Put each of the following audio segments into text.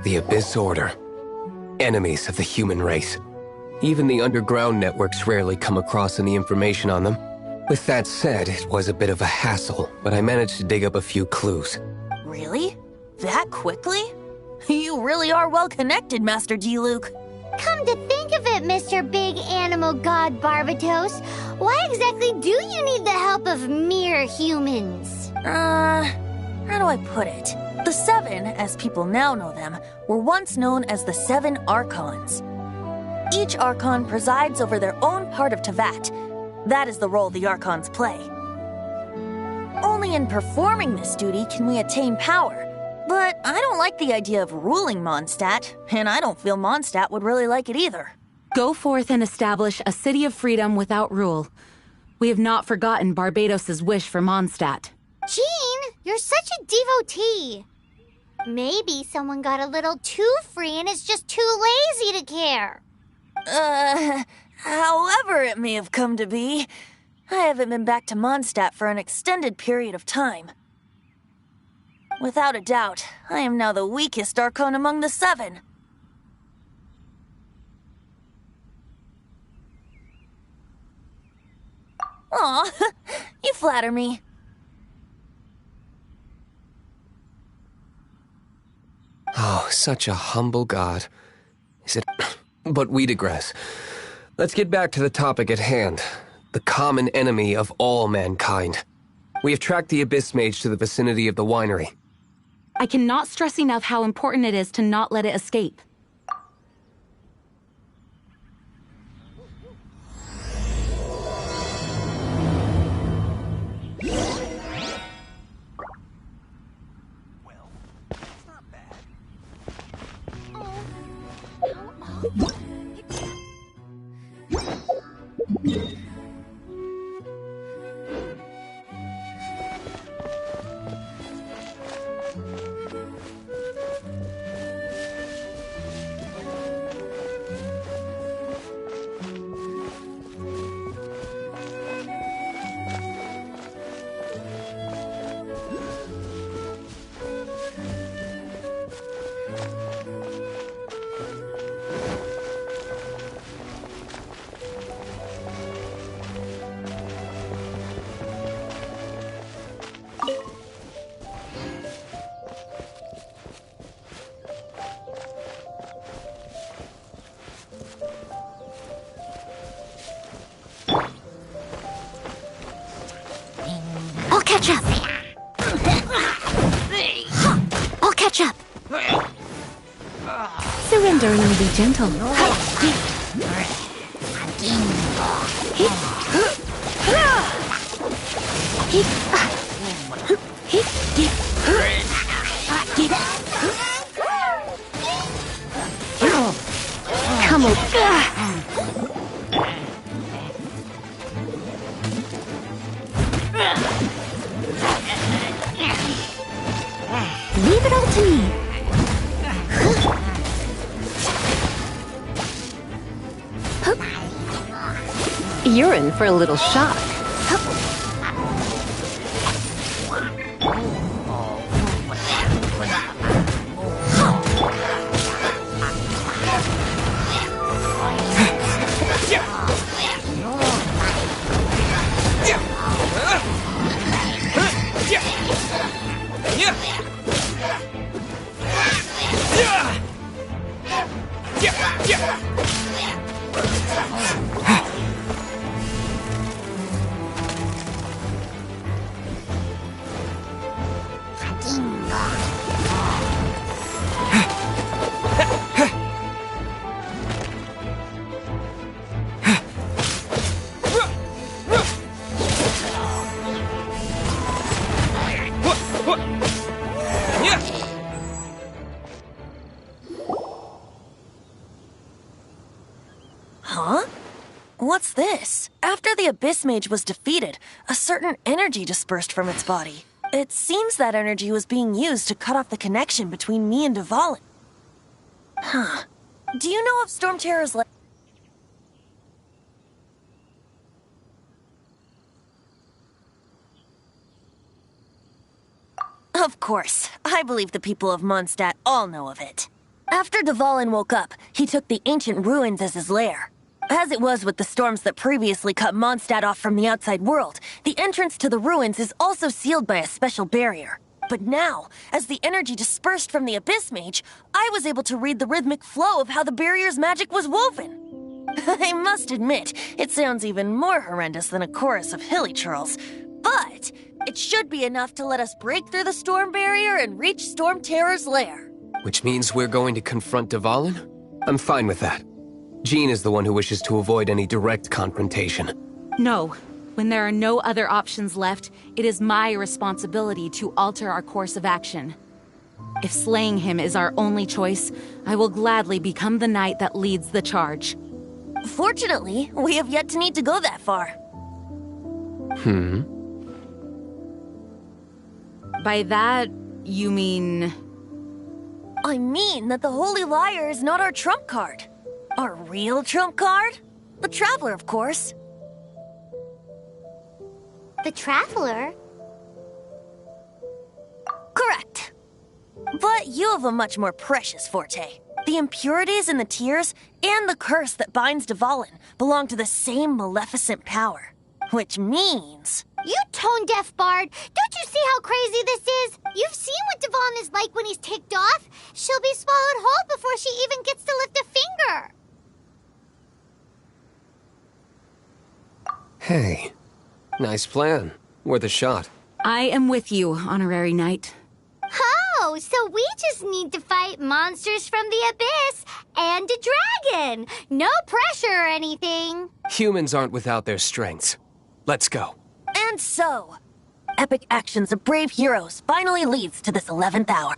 The Abyss Order. Enemies of the human race. Even the underground networks rarely come across any information on them. With that said, it was a bit of a hassle, but I managed to dig up a few clues. Really? That quickly? You really are well connected, Master Diluc. Come to think of it, Mr. Big Animal God Barbatos, why exactly do you need the help of mere humans? How do I put it? The Seven, as people now know them, were once known as the Seven Archons. Each Archon presides over their own part of Teyvat. That is the role the Archons play. Only in performing this duty can we attain power. But I don't like the idea of ruling Mondstadt, and I don't feel Mondstadt would really like it either. Go forth and establish a city of freedom without rule. We have not forgotten Barbatos' wish for Mondstadt. Jean, you're such a devotee. Maybe someone got a little too free and is just too lazy to care. However it may have come to be, I haven't been back to Mondstadt for an extended period of time. Without a doubt, I am now the weakest Archon among the Seven. Aw, you flatter me. Oh, such a humble god. Is it? But we digress. Let's get back to the topic at hand. The common enemy of all mankind. We have tracked the Abyss Mage to the vicinity of the winery. I cannot stress enough how important it is to not let it escape. I'll catch up. I'll catch up. Surrender and you'll be gentle. Come on. Leave it all to me. You're in for a little shock. Huh? What's this? After the Abyss Mage was defeated, a certain energy dispersed from its body. It seems that energy was being used to cut off the connection between me and Dvalin. Huh. Do you know if Storm Terror's Of course. I believe the people of Mondstadt all know of it. After Dvalin woke up, he took the ancient ruins as his lair. As it was with the storms that previously cut Mondstadt off from the outside world, the entrance to the ruins is also sealed by a special barrier. But now, as the energy dispersed from the Abyss Mage, I was able to read the rhythmic flow of how the barrier's magic was woven. I must admit, it sounds even more horrendous than a chorus of hilly churls. But it should be enough to let us break through the storm barrier and reach Storm Terror's lair. Which means we're going to confront Dvalin? I'm fine with that. Jean is the one who wishes to avoid any direct confrontation. No. When there are no other options left, it is my responsibility to alter our course of action. If slaying him is our only choice, I will gladly become the knight that leads the charge. Fortunately, we have yet to need to go that far. By that, you mean... I mean that the Holy Liar is not our trump card. Our real trump card? The Traveler, of course. The Traveler? Correct. But you have a much more precious forte. The impurities in the tears and the curse that binds Dvalin belong to the same maleficent power. Which means... You tone-deaf bard! Don't you see how crazy this is? You've seen what Dvalin is like when he's ticked off. She'll be swallowed whole before she even gets to lift a finger. Hey, nice plan. Worth a shot. I am with you, Honorary Knight. Oh, so we just need to fight monsters from the abyss and a dragon. No pressure or anything. Humans aren't without their strengths. Let's go. And so, epic actions of brave heroes finally leads to this 11th hour.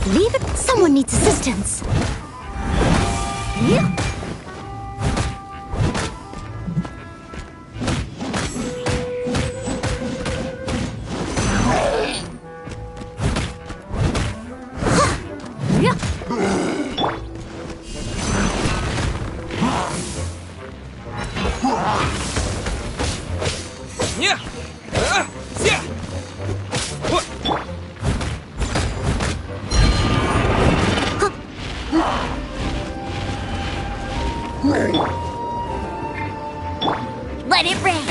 Leave it. Someone needs assistance. Yeah. Let it rain.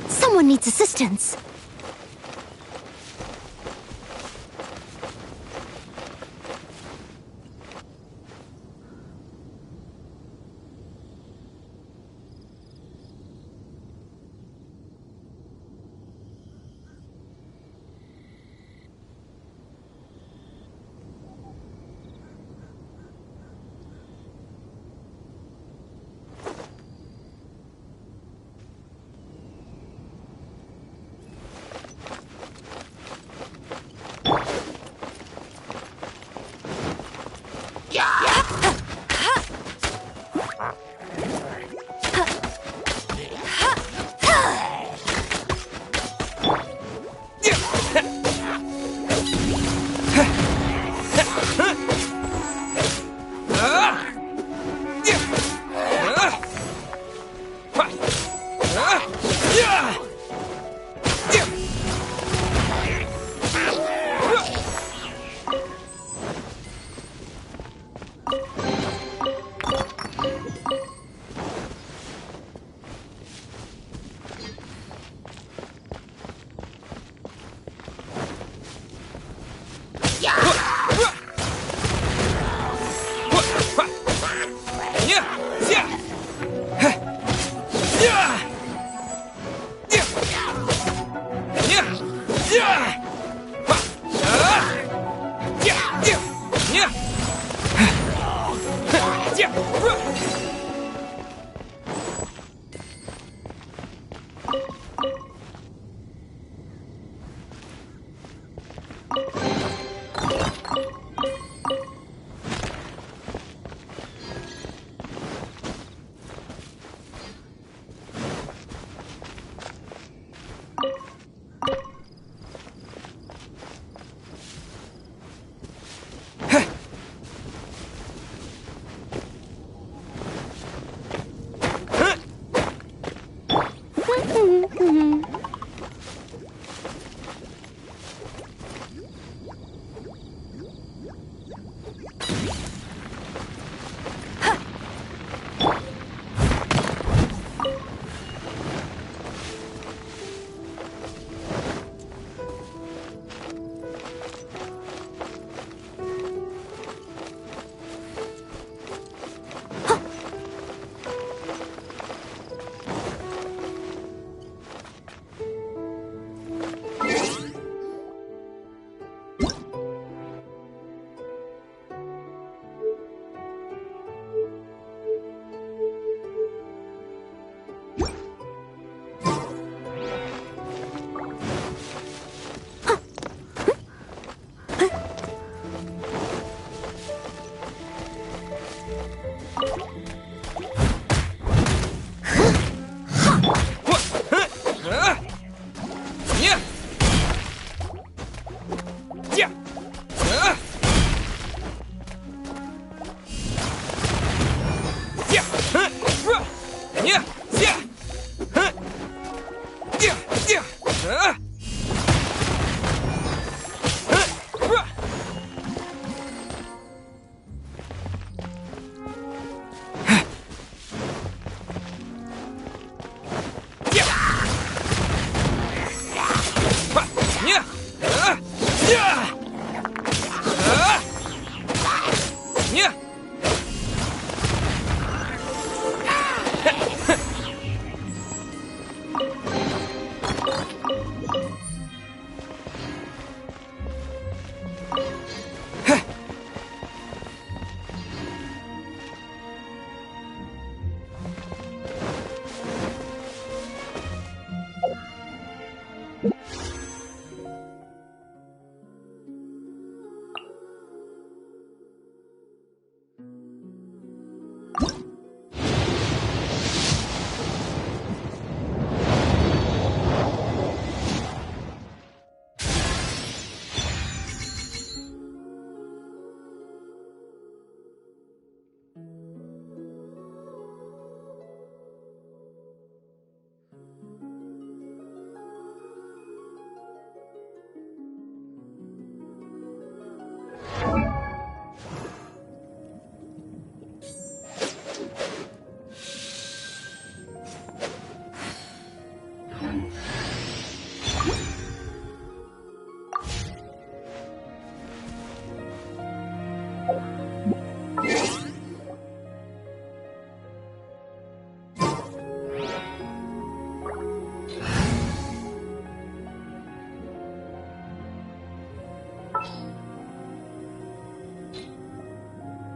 Someone needs assistance.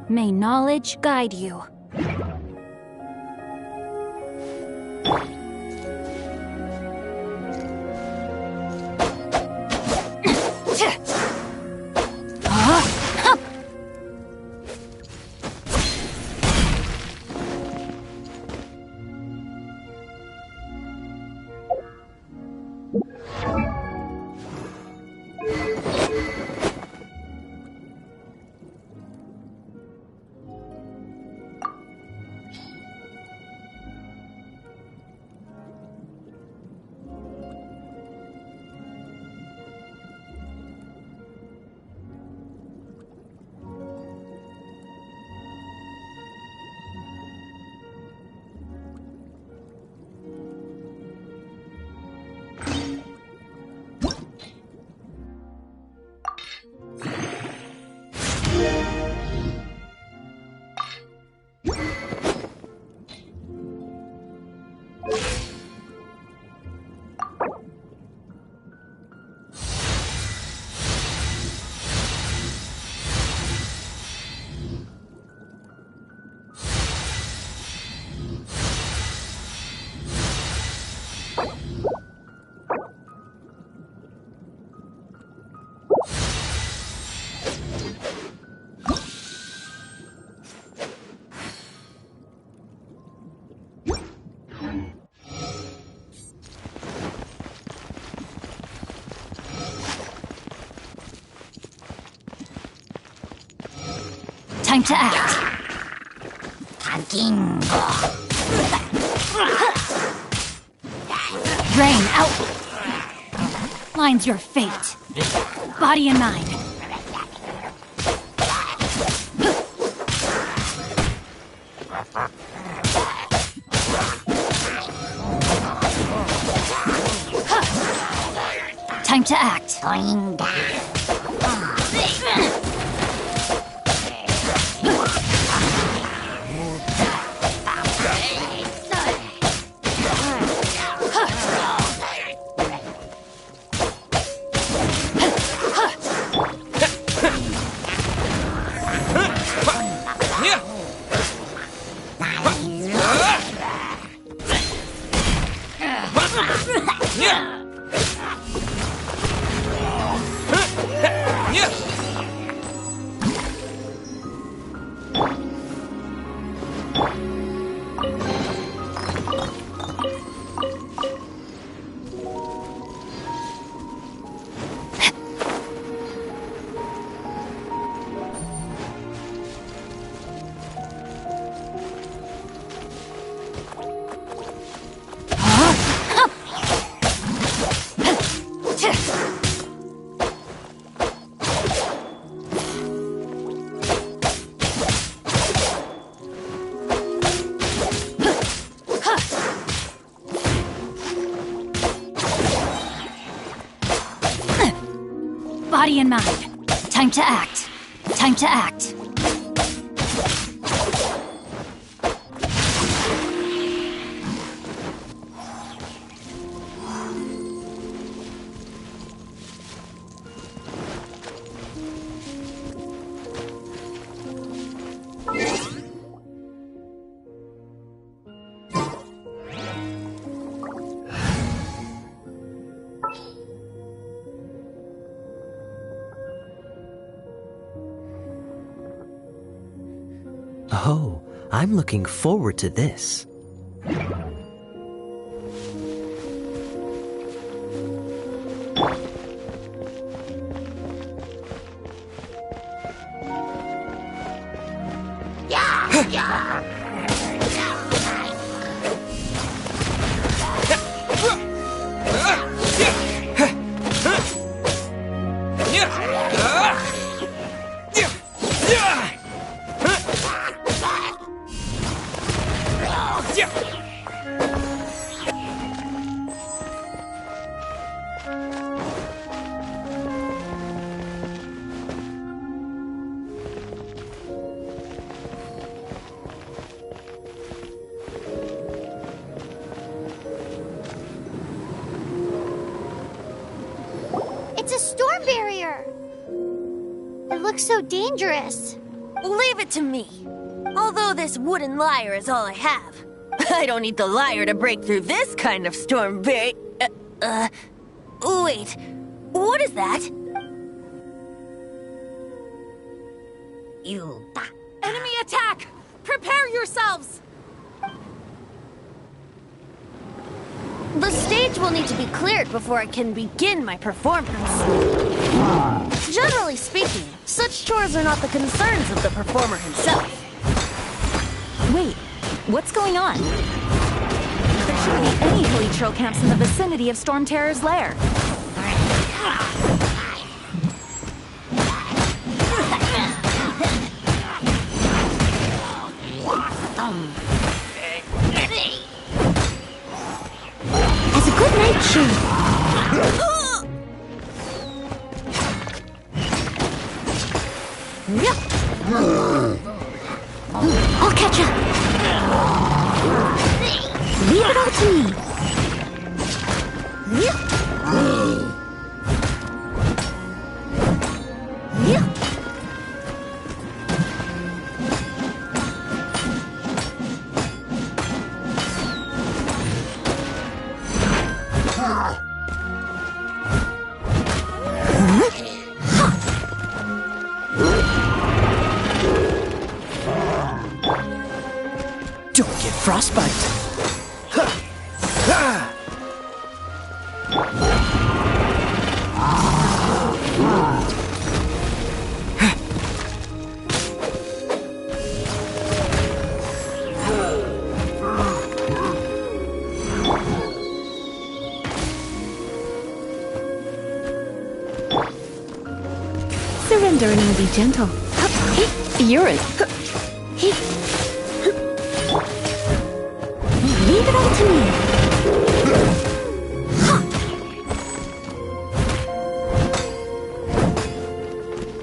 May knowledge guide you. Time to act. Rain, out. Mine's your fate. Body and mind. Time to act. Body and mind. Time to act. Time to act. Oh, I'm looking forward to this. It's a storm barrier. It looks so dangerous. Leave it to me. Although this wooden lyre is all I have. I don't need the lyre to break through this kind of storm barrier. Wait. What is that? Enemy attack! Prepare yourselves! The stage will need to be cleared before I can begin my performance. Generally speaking, such chores are not the concerns of the performer himself. Wait, what's going on? There shouldn't be any hilly trail camps in the vicinity of Storm Terror's lair. As a good night show. I'll catch up. Leave it all to me. Don't get frostbite. learning to be gentle. You're in. Leave it all to me.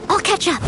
I'll catch up.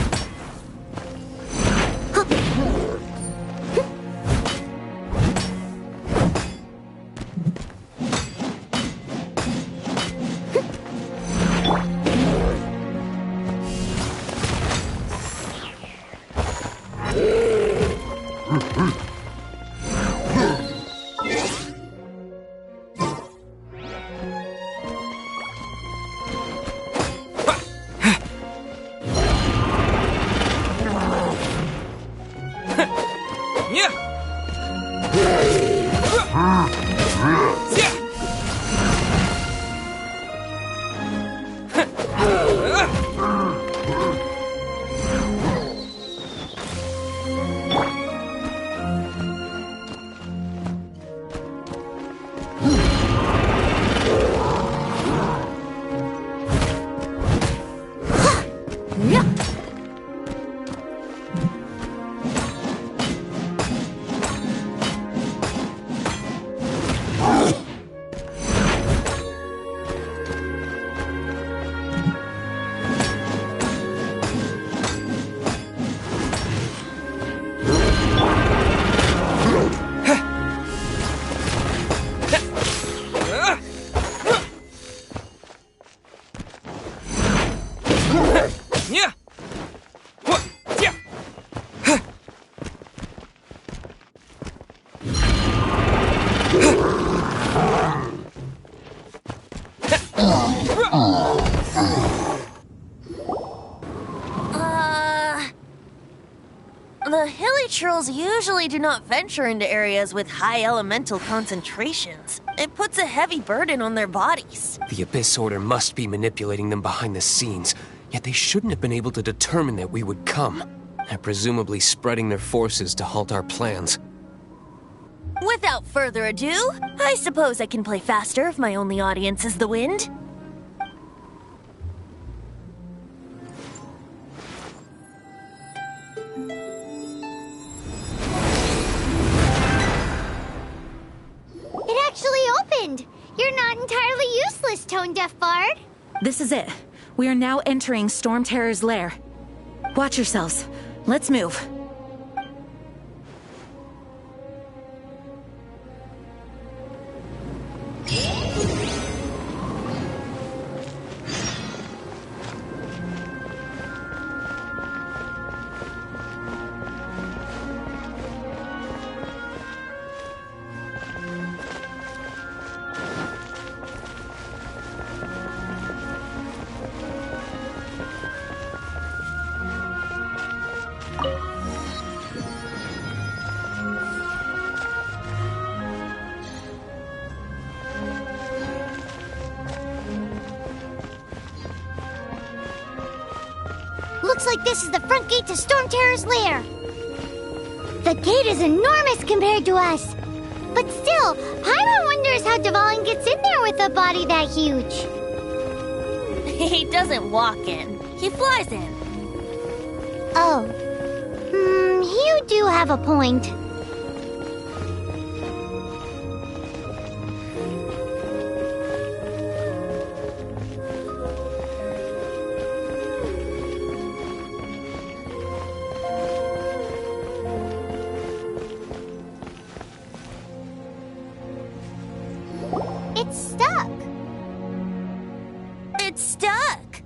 The hilly trolls usually do not venture into areas with high elemental concentrations. It puts a heavy burden on their bodies. The Abyss Order must be manipulating them behind the scenes, yet they shouldn't have been able to determine that we would come. They're presumably spreading their forces to halt our plans. Without further ado, I suppose I can play faster if my only audience is the wind. It actually opened! You're not entirely useless, Tone Deaf Bard. This is it. We are now entering Storm Terror's lair. Watch yourselves. Let's move. Looks like this is the front gate to Storm Terror's lair. The gate is enormous compared to us. But still, Paimon wonders how Dvalin gets in there with a body that huge. He doesn't walk in. He flies in. Oh. You do have a point. It's stuck. It's stuck.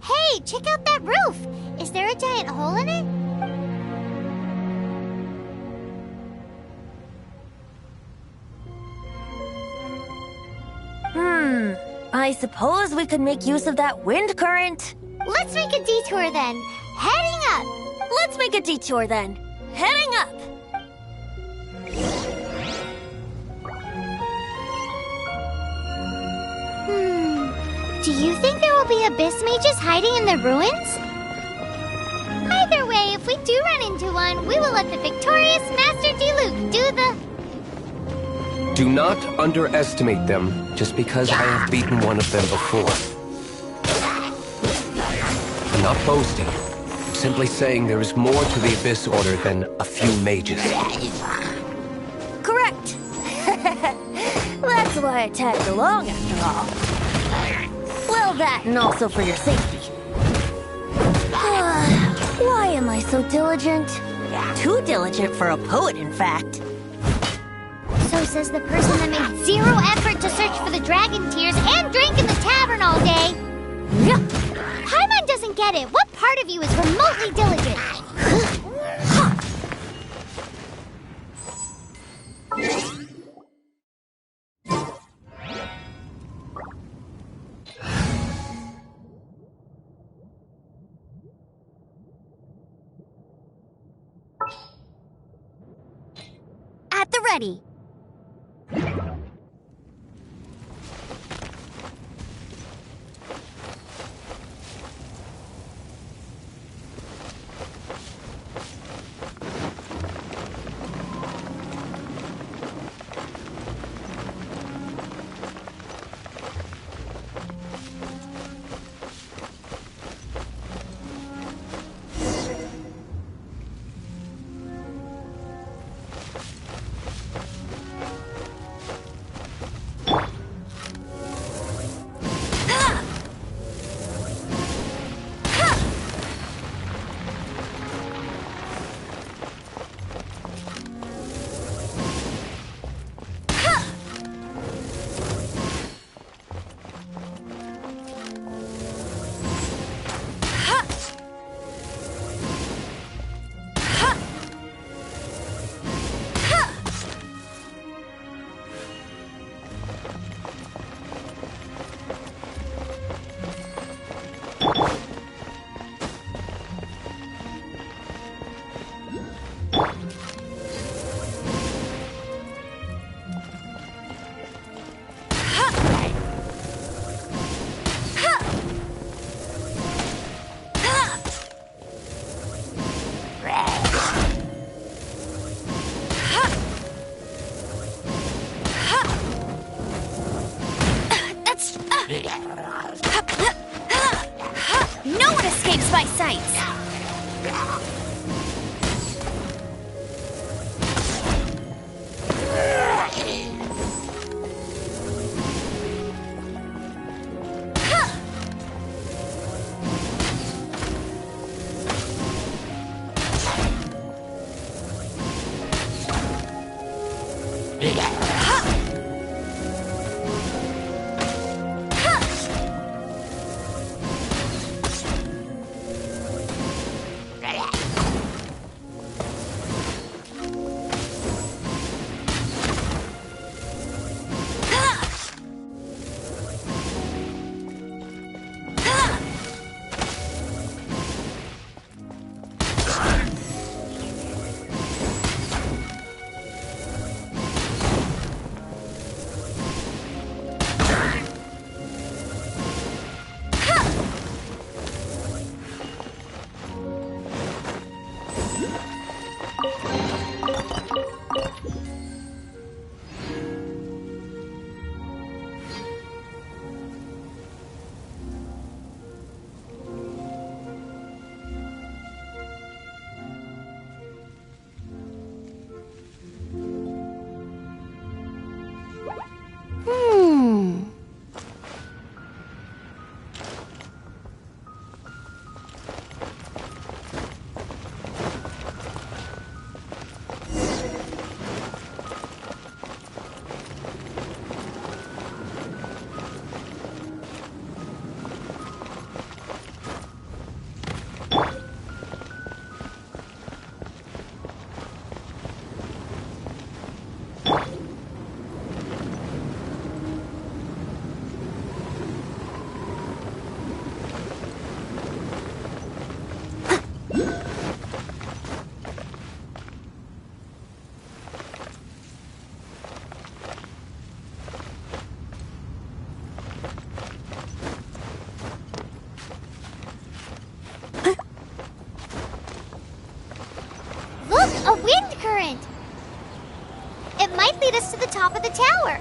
Hey, check out that roof. Is there a giant hole in it? I suppose we could make use of that wind current. Let's make a detour then. Heading up. Let's make a detour then. Heading up. Do you think there will be abyss mages hiding in the ruins? Either way, if we do run into one, we will let the victorious Master Diluc do the... Do not underestimate them, just because I have beaten one of them before. I'm not boasting. I'm simply saying there is more to the Abyss Order than a few mages. Correct. That's why I tagged along after all. Well, that and also for your safety. Why am I so diligent? Too diligent for a poet, in fact. So says the person that made zero effort to search for the dragon tears and drank in the tavern all day. Yeah. Paimon doesn't get it. What part of you is remotely diligent? At the ready. No one escapes my sights! A wind current! It might lead us to the top of the tower.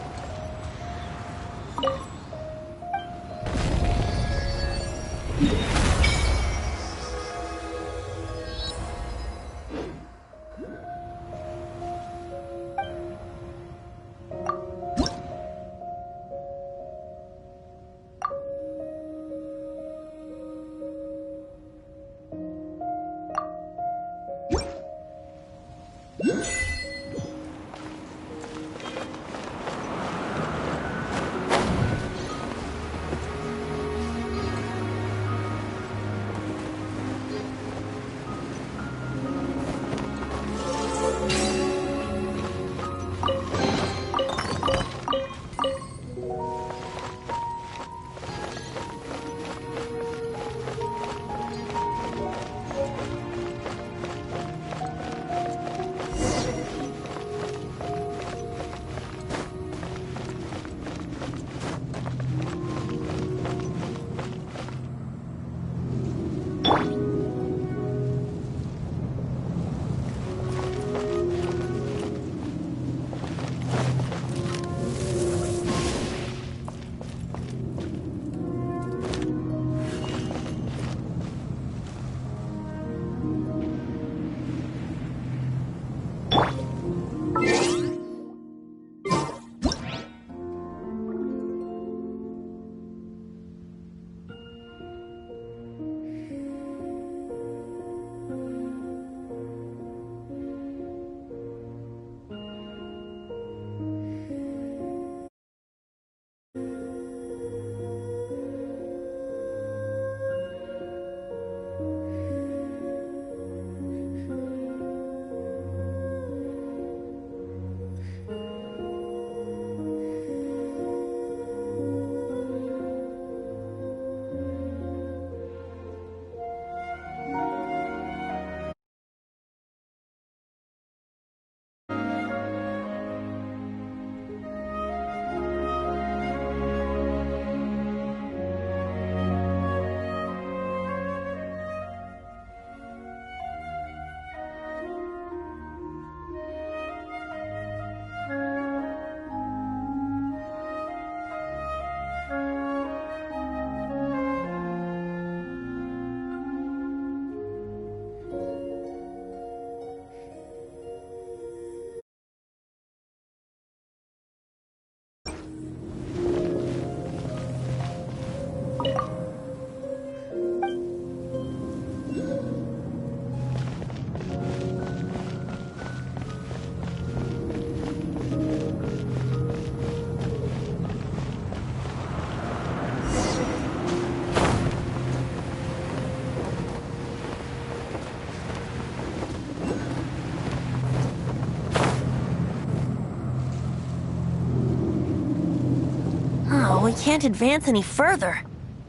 we can't advance any further.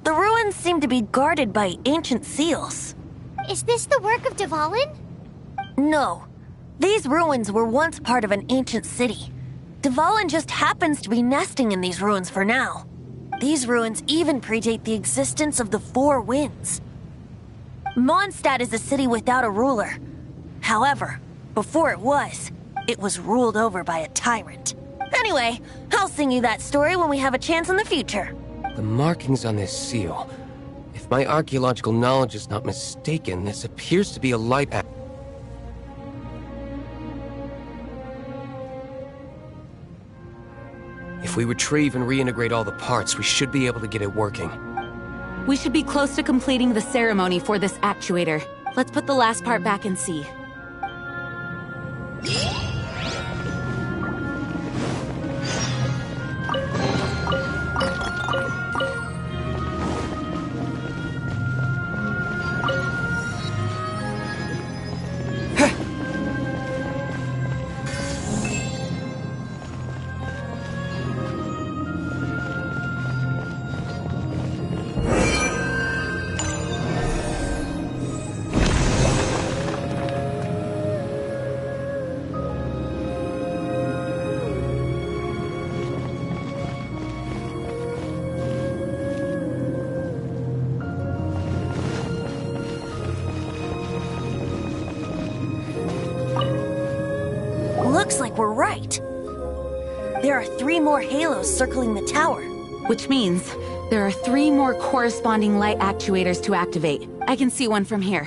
The ruins seem to be guarded by ancient seals. Is this the work of Dvalin? No. These ruins were once part of an ancient city. Dvalin just happens to be nesting in these ruins for now. These ruins even predate the existence of the Four Winds. Mondstadt is a city without a ruler. However, before it was ruled over by a tyrant. Anyway, I'll sing you that story when we have a chance in the future. The markings on this seal. If my archaeological knowledge is not mistaken, this appears to be a light act. If we retrieve and reintegrate all the parts, we should be able to get it working. We should be close to completing the ceremony for this actuator. Let's put the last part back and see. Looks like we're right. There are 3 more halos circling the tower. Which means there are 3 more corresponding light actuators to activate. I can see one from here.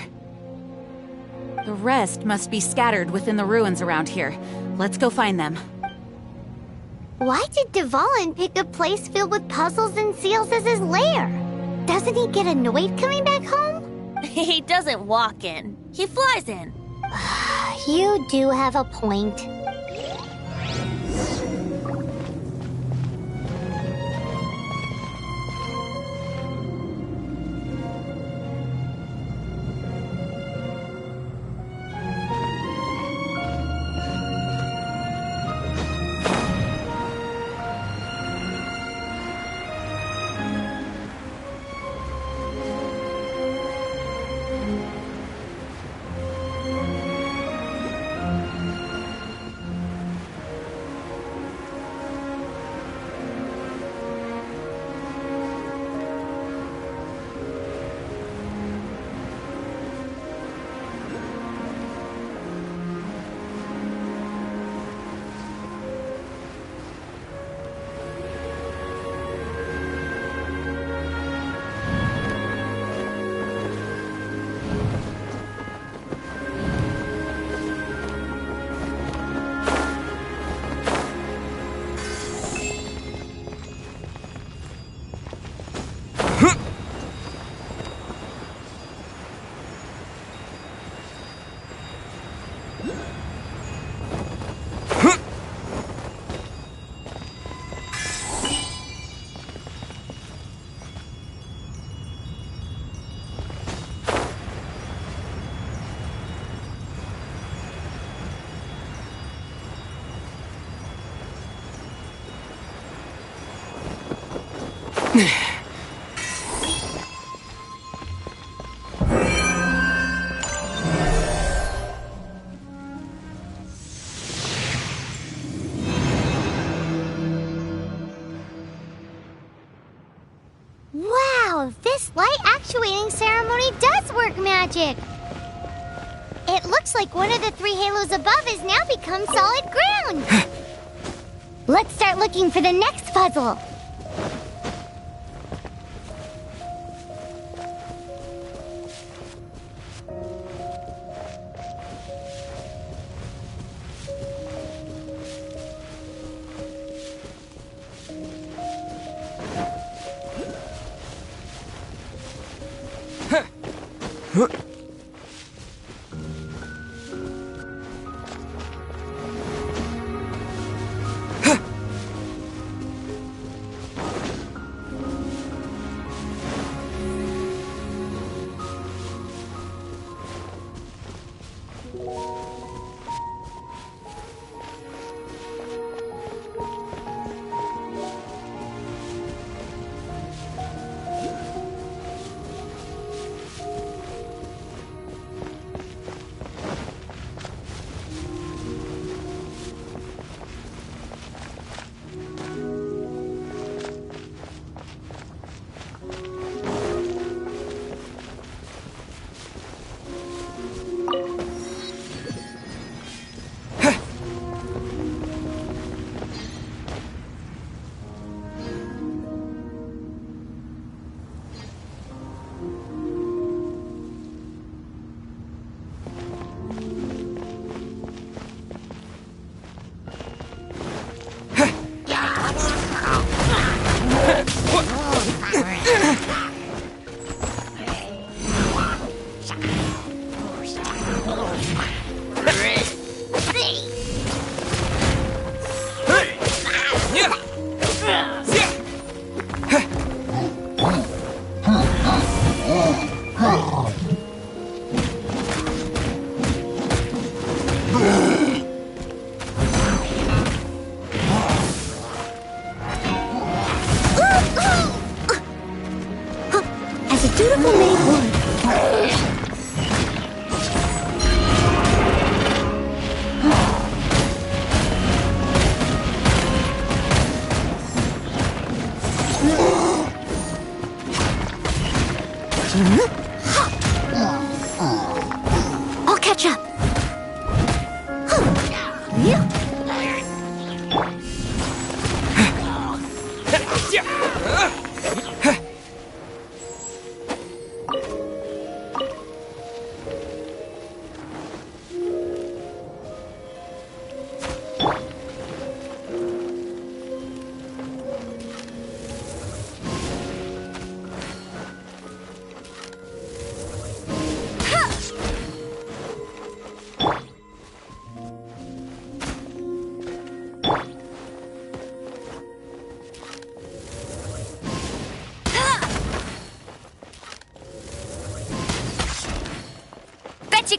The rest must be scattered within the ruins around here. Let's go find them. Why did Dvalin pick a place filled with puzzles and seals as his lair? Doesn't he get annoyed coming back home? He doesn't walk in. He flies in. You do have a point. Wow, this light actuating ceremony does work magic! It looks like one of the 3 halos above has now become solid ground! Let's start looking for the next puzzle!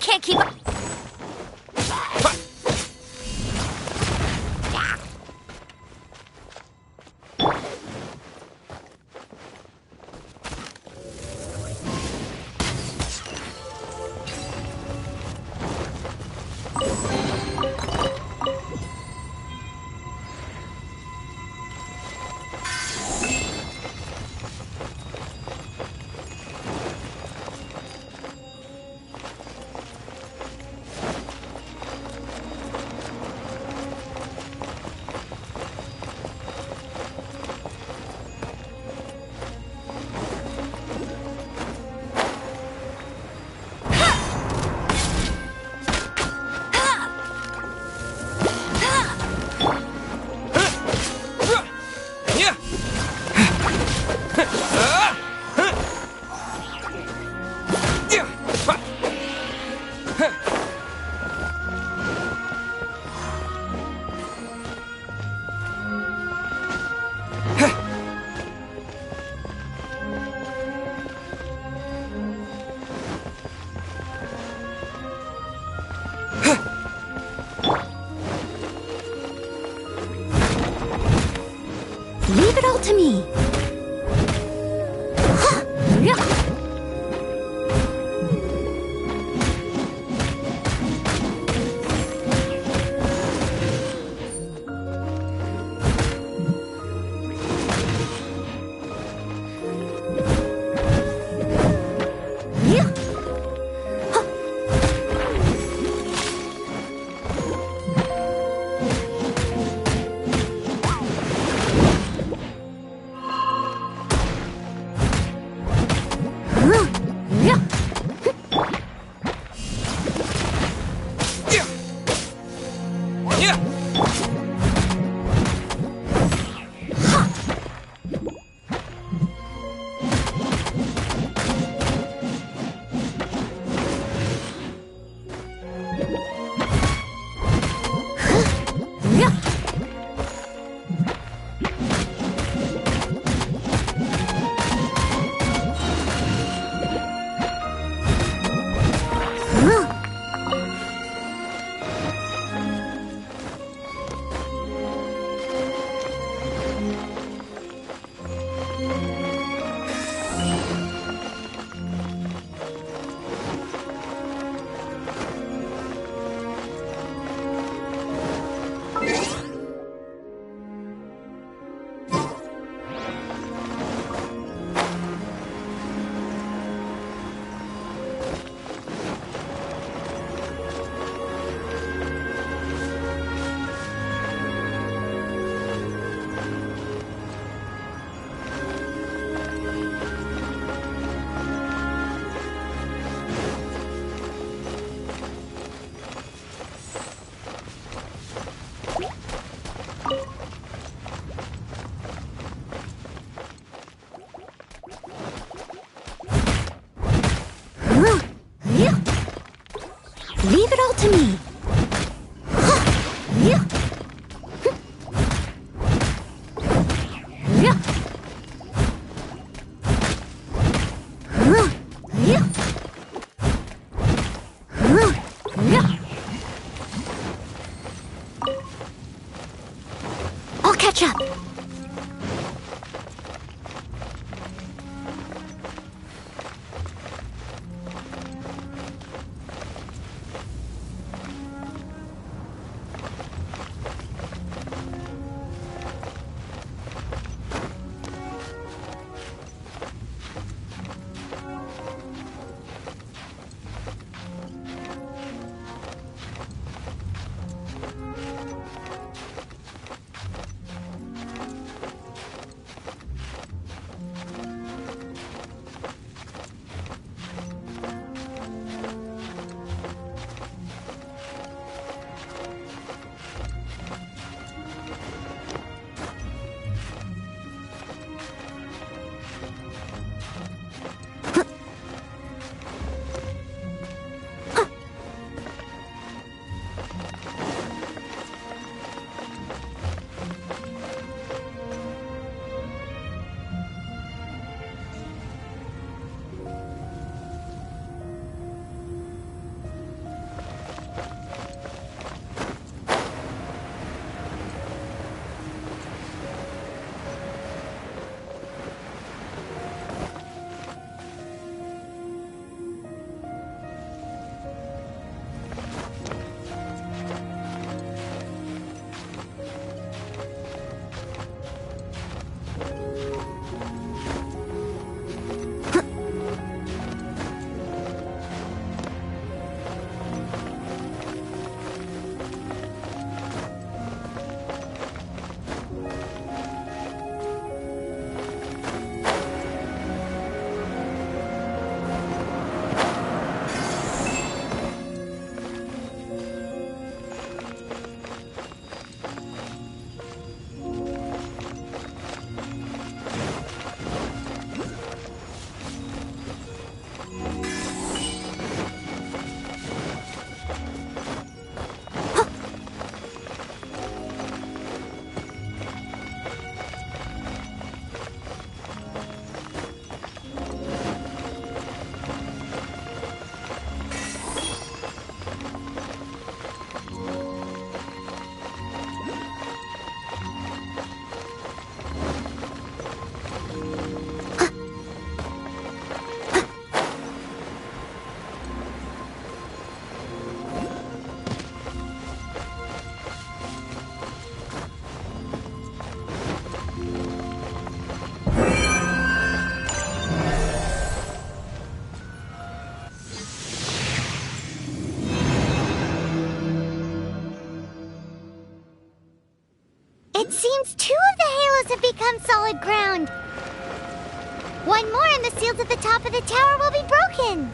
can't keep up. Leave it all to me. Leave it all to me. I'll catch up. means 2 of the halos have become solid ground. 1 more and the seals at the top of the tower will be broken.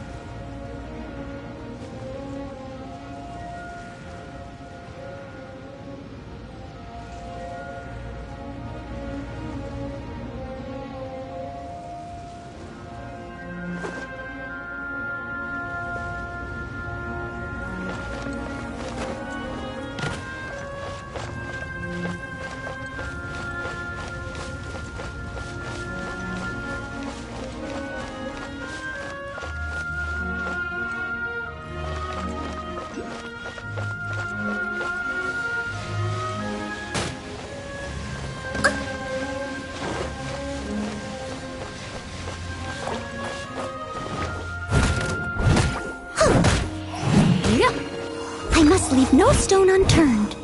I must leave no stone unturned.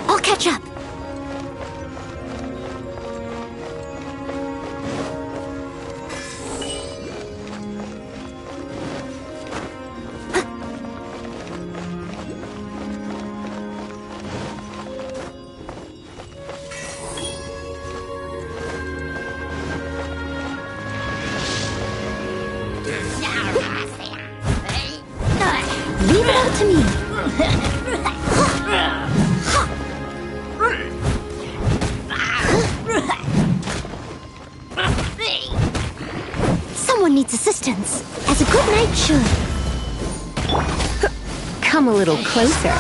I'll catch up. Leave it all to me. Someone needs assistance, as a good knight should. Come a little closer.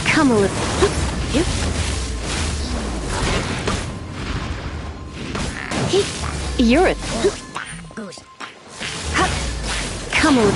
Come a little... You're a... Come a little...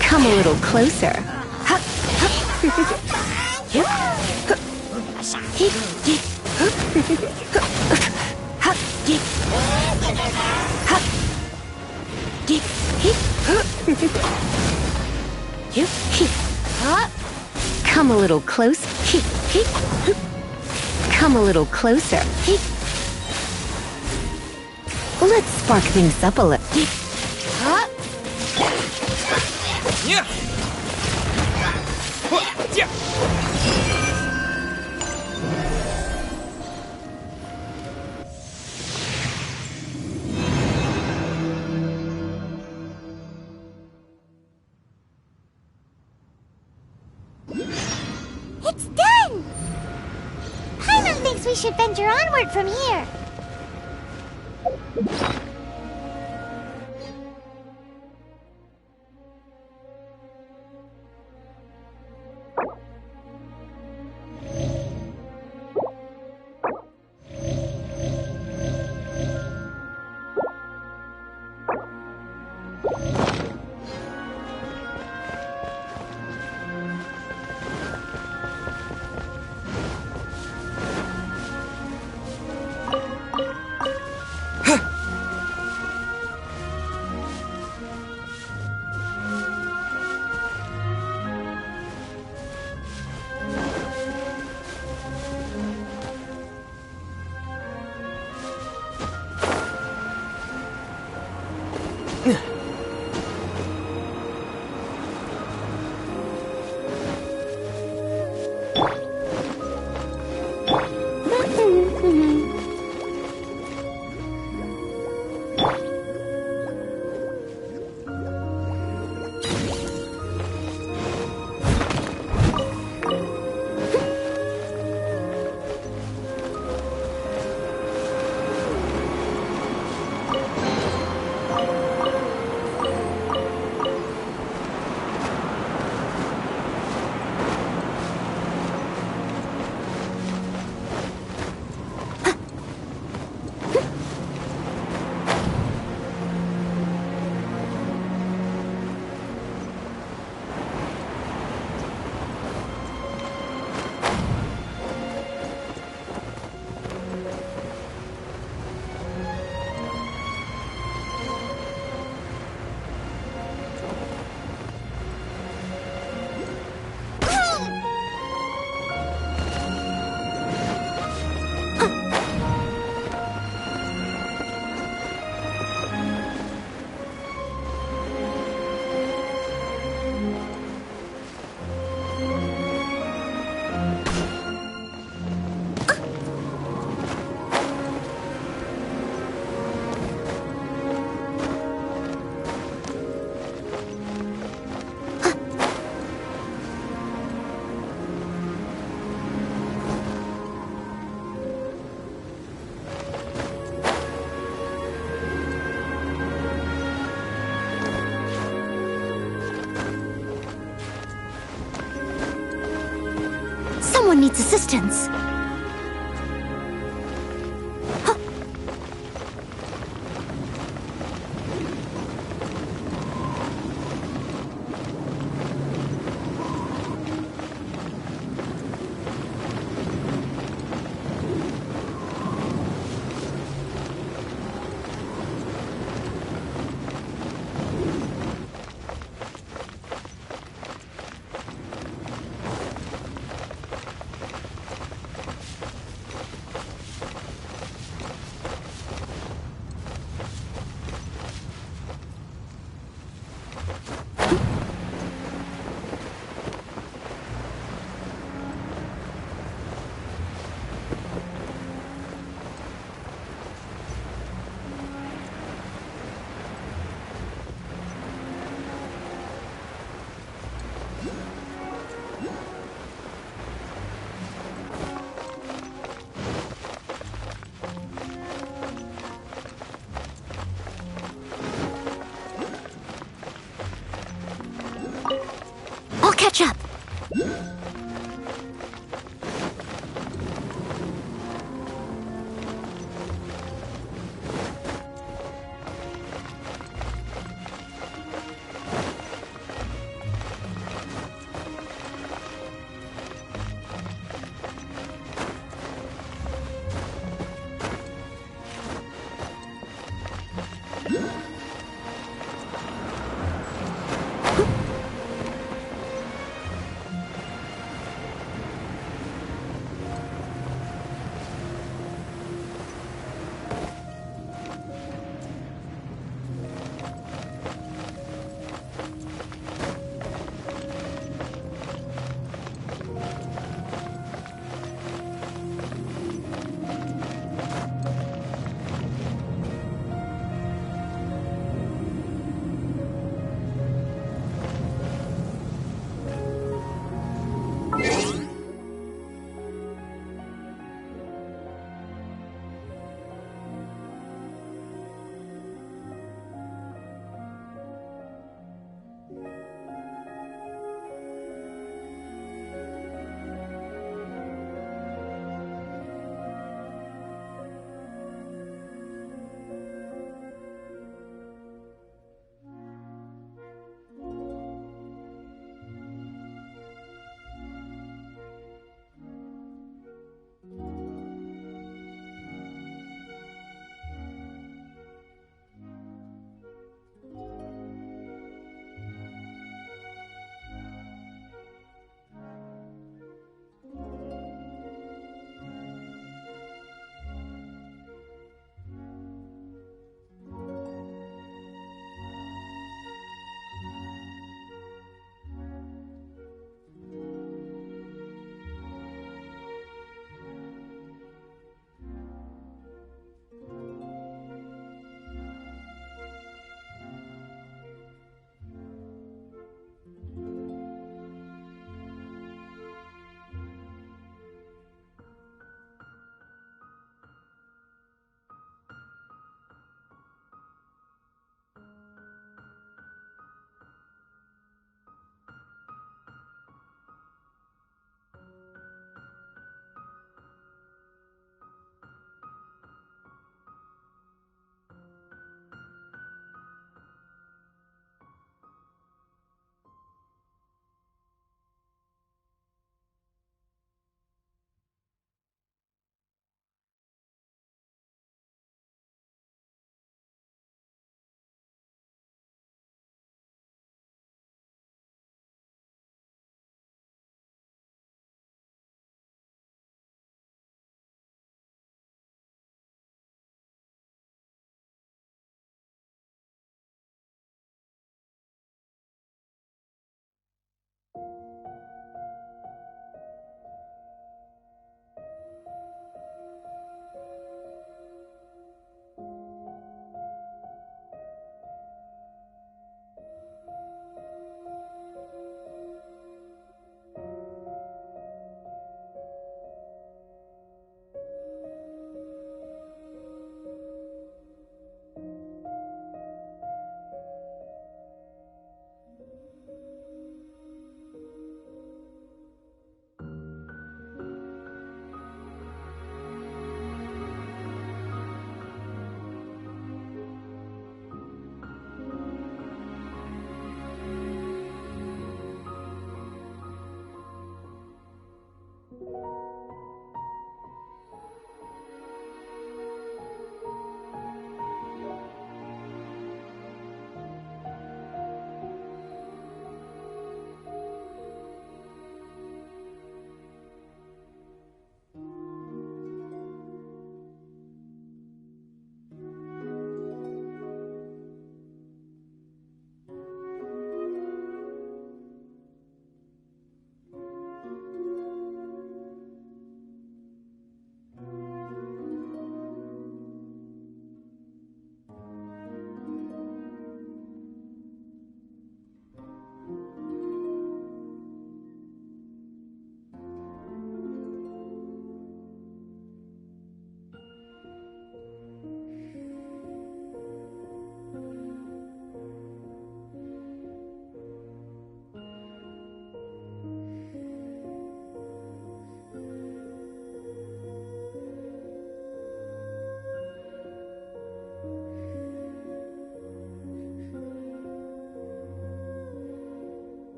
Come a little closer. Come a little close. Come a little closer. Let's spark things up a little. It's done! Paimon thinks we should venture onward from here. anyone needs assistance. I'll catch up.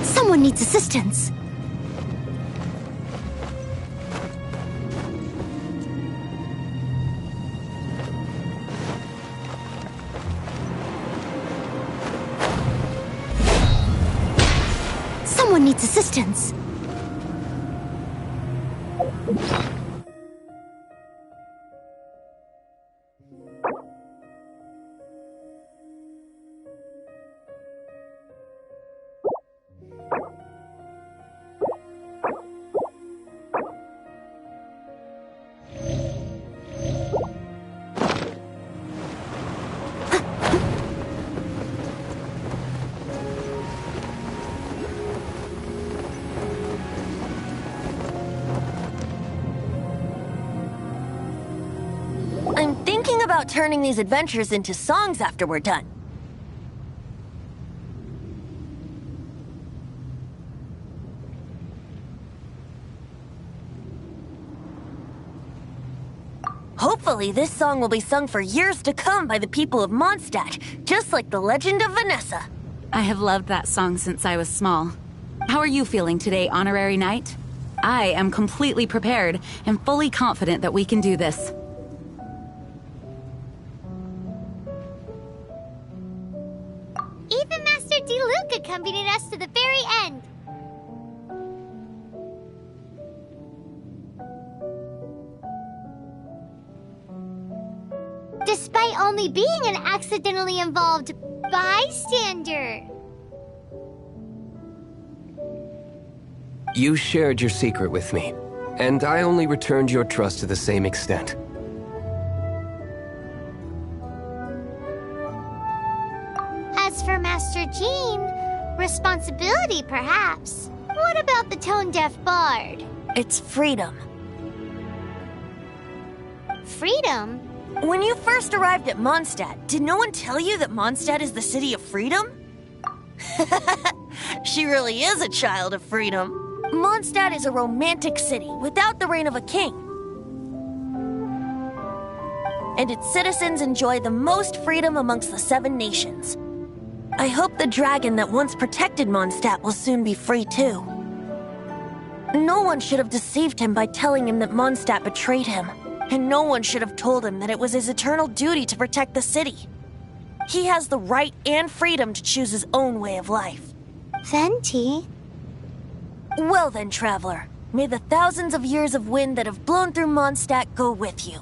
Someone needs assistance. Someone needs assistance. I'm thinking about turning these adventures into songs after we're done. Hopefully, this song will be sung for years to come by the people of Mondstadt, just like the legend of Vanessa. I have loved that song since I was small. How are you feeling today, Honorary Knight? I am completely prepared and fully confident that we can do this. Even Master D-Luke accompanied us to the very end. Despite only being an accidentally involved bystander. You shared your secret with me, and I only returned your trust to the same extent. As for Master Jean, responsibility perhaps. What about the tone-deaf bard? It's freedom. Freedom? When you first arrived at Mondstadt, did no one tell you that Mondstadt is the city of freedom? She really is a child of freedom. Mondstadt is a romantic city without the reign of a king. And its citizens enjoy the most freedom amongst the 7 nations. I hope the dragon that once protected Mondstadt will soon be free too. No one should have deceived him by telling him that Mondstadt betrayed him. And no one should have told him that it was his eternal duty to protect the city. He has the right and freedom to choose his own way of life. Venti? Well then, traveler, may the thousands of years of wind that have blown through Mondstadt go with you.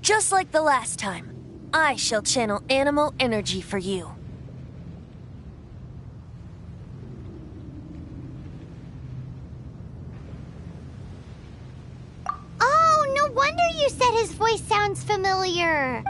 Just like the last time, I shall channel animal energy for you. Oh, no wonder you said his voice sounds familiar.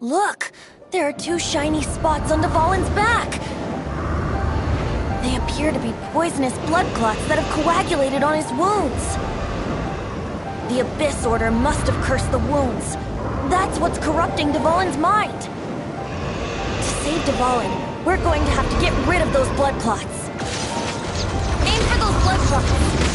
Look! There are 2 shiny spots on Dvalin's back! They appear to be poisonous blood clots that have coagulated on his wounds. The Abyss Order must have cursed the wounds. That's what's corrupting Dvalin's mind. To save Dvalin, we're going to have to get rid of those blood clots. Aim for those blood clots!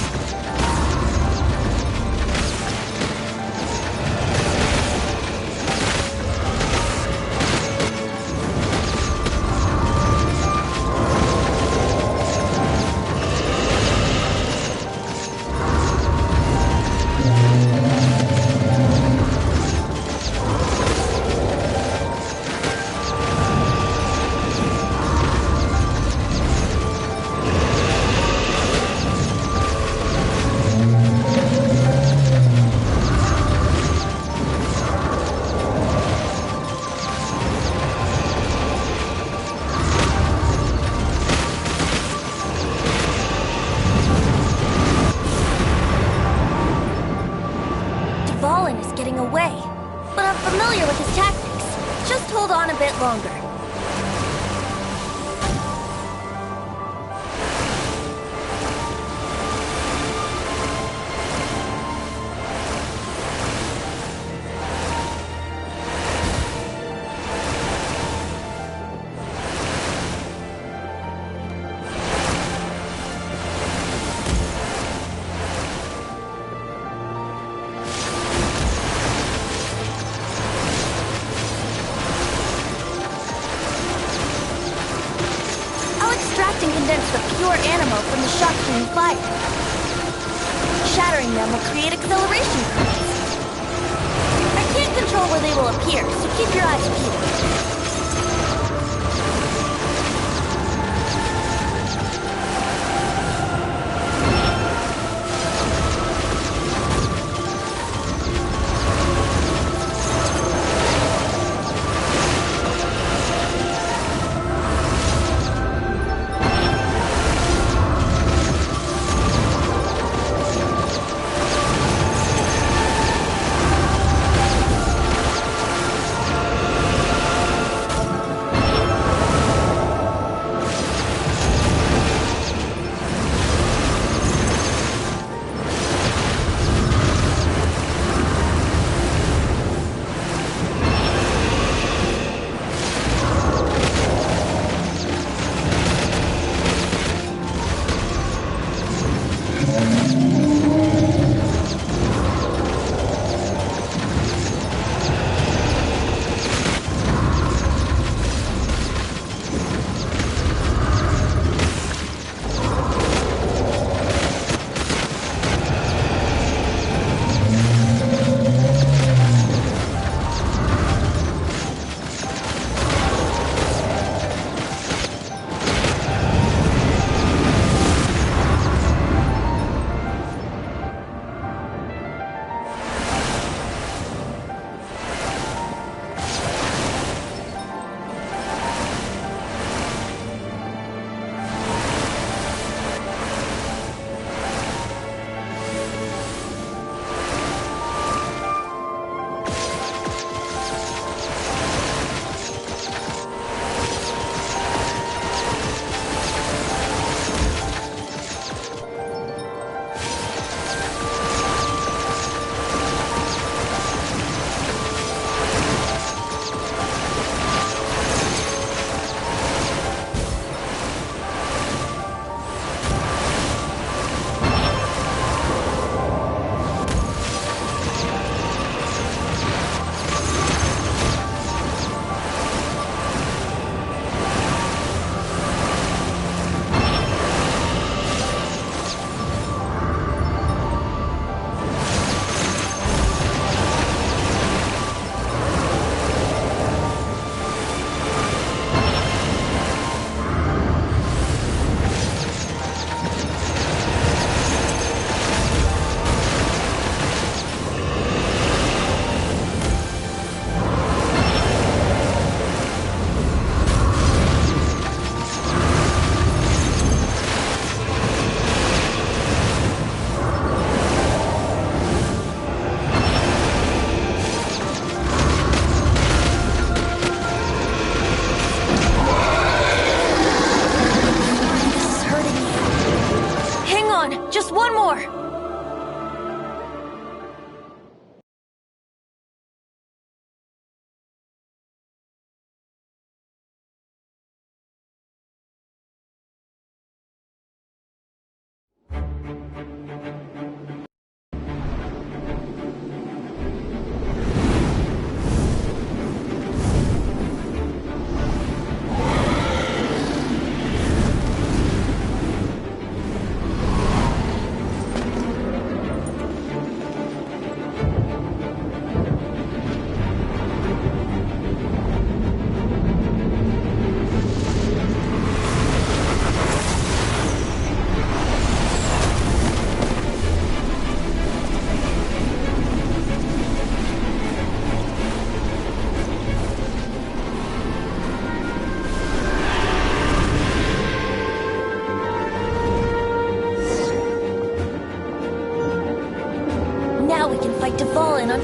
Nolan is getting away. But I'm familiar with his tactics. Just hold on a bit longer. And condense the pure animal from the shock stream fire. Shattering them will create acceleration currents. I can't control where they will appear, so keep your eyes peeled.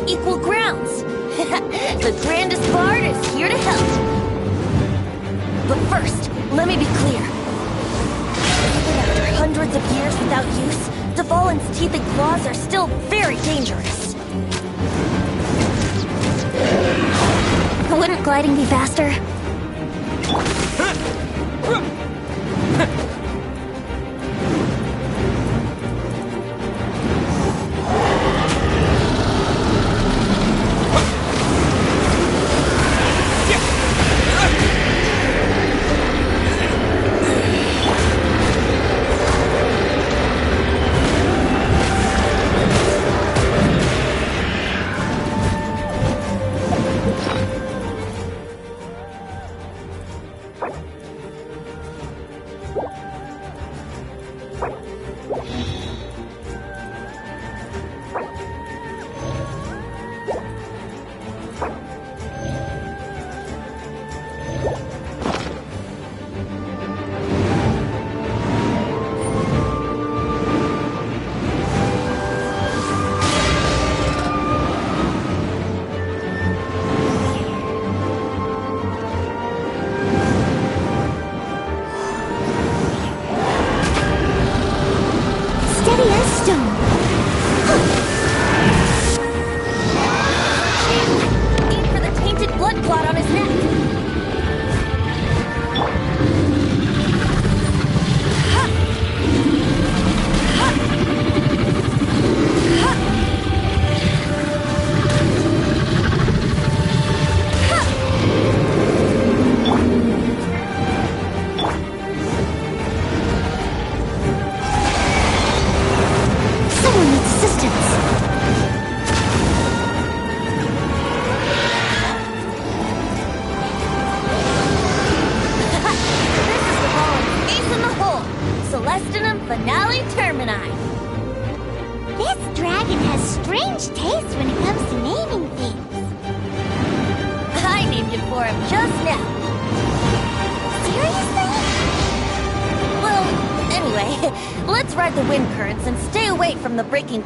on equal grounds. The grandest bard is here to help. But first, let me be clear. Even after hundreds of years without use, Dvalin's teeth and claws are still very dangerous. Wouldn't gliding be faster?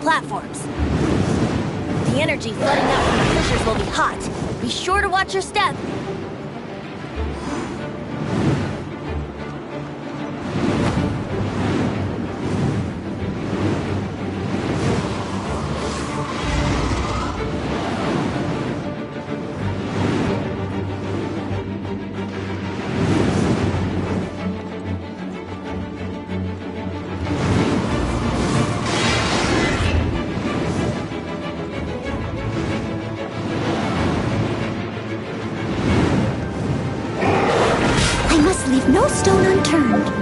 Platforms. The energy flooding out from the fissures will be hot. Be sure to watch your step. No stone unturned.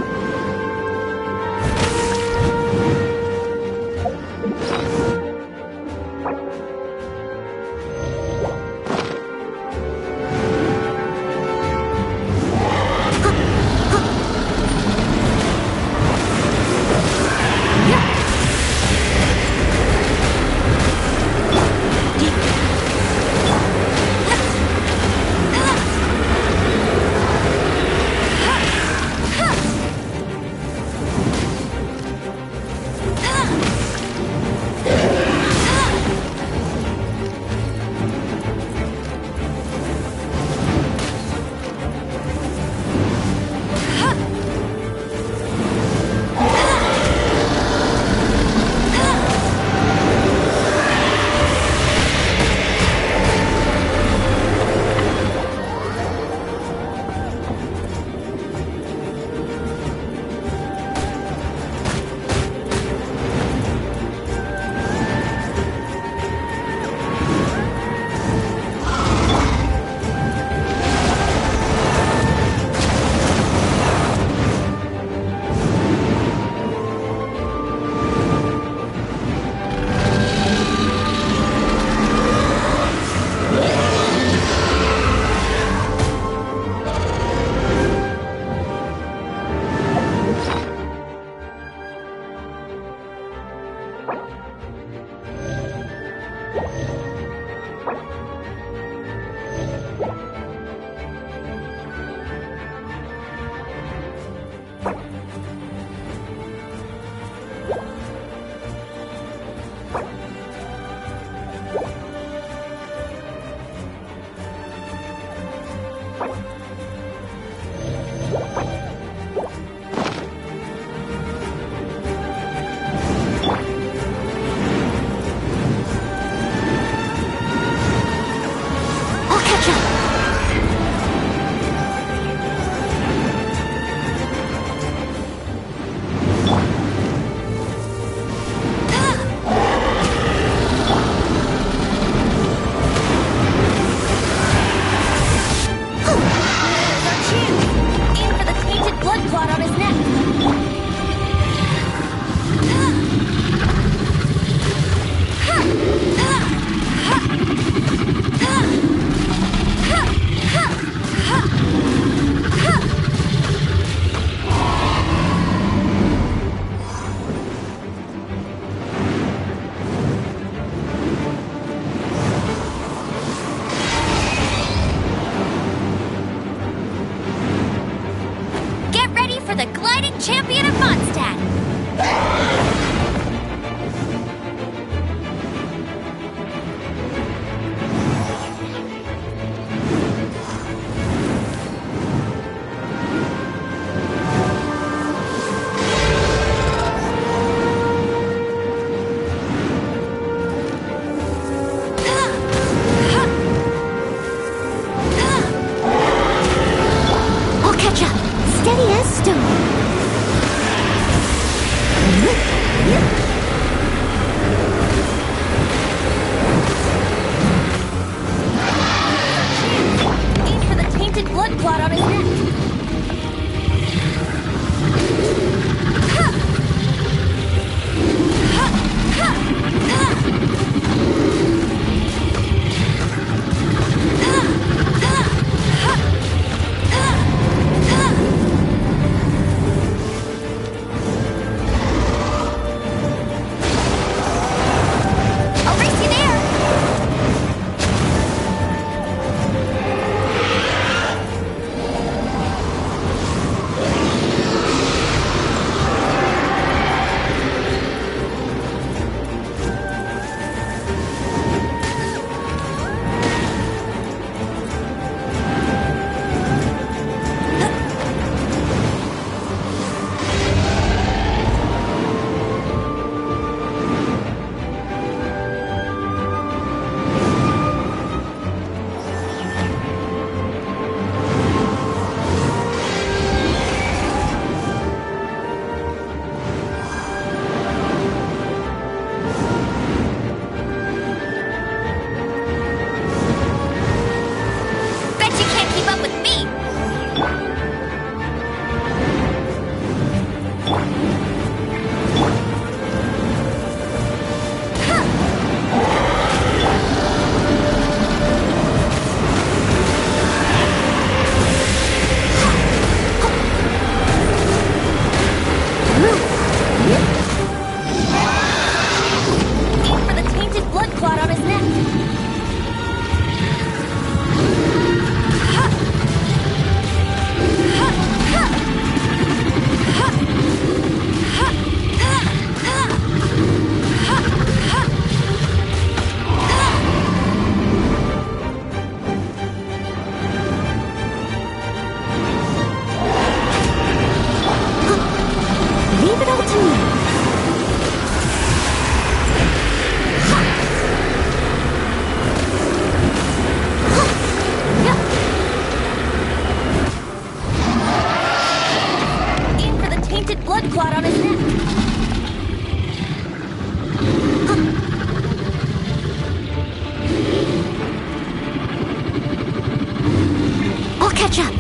catch up.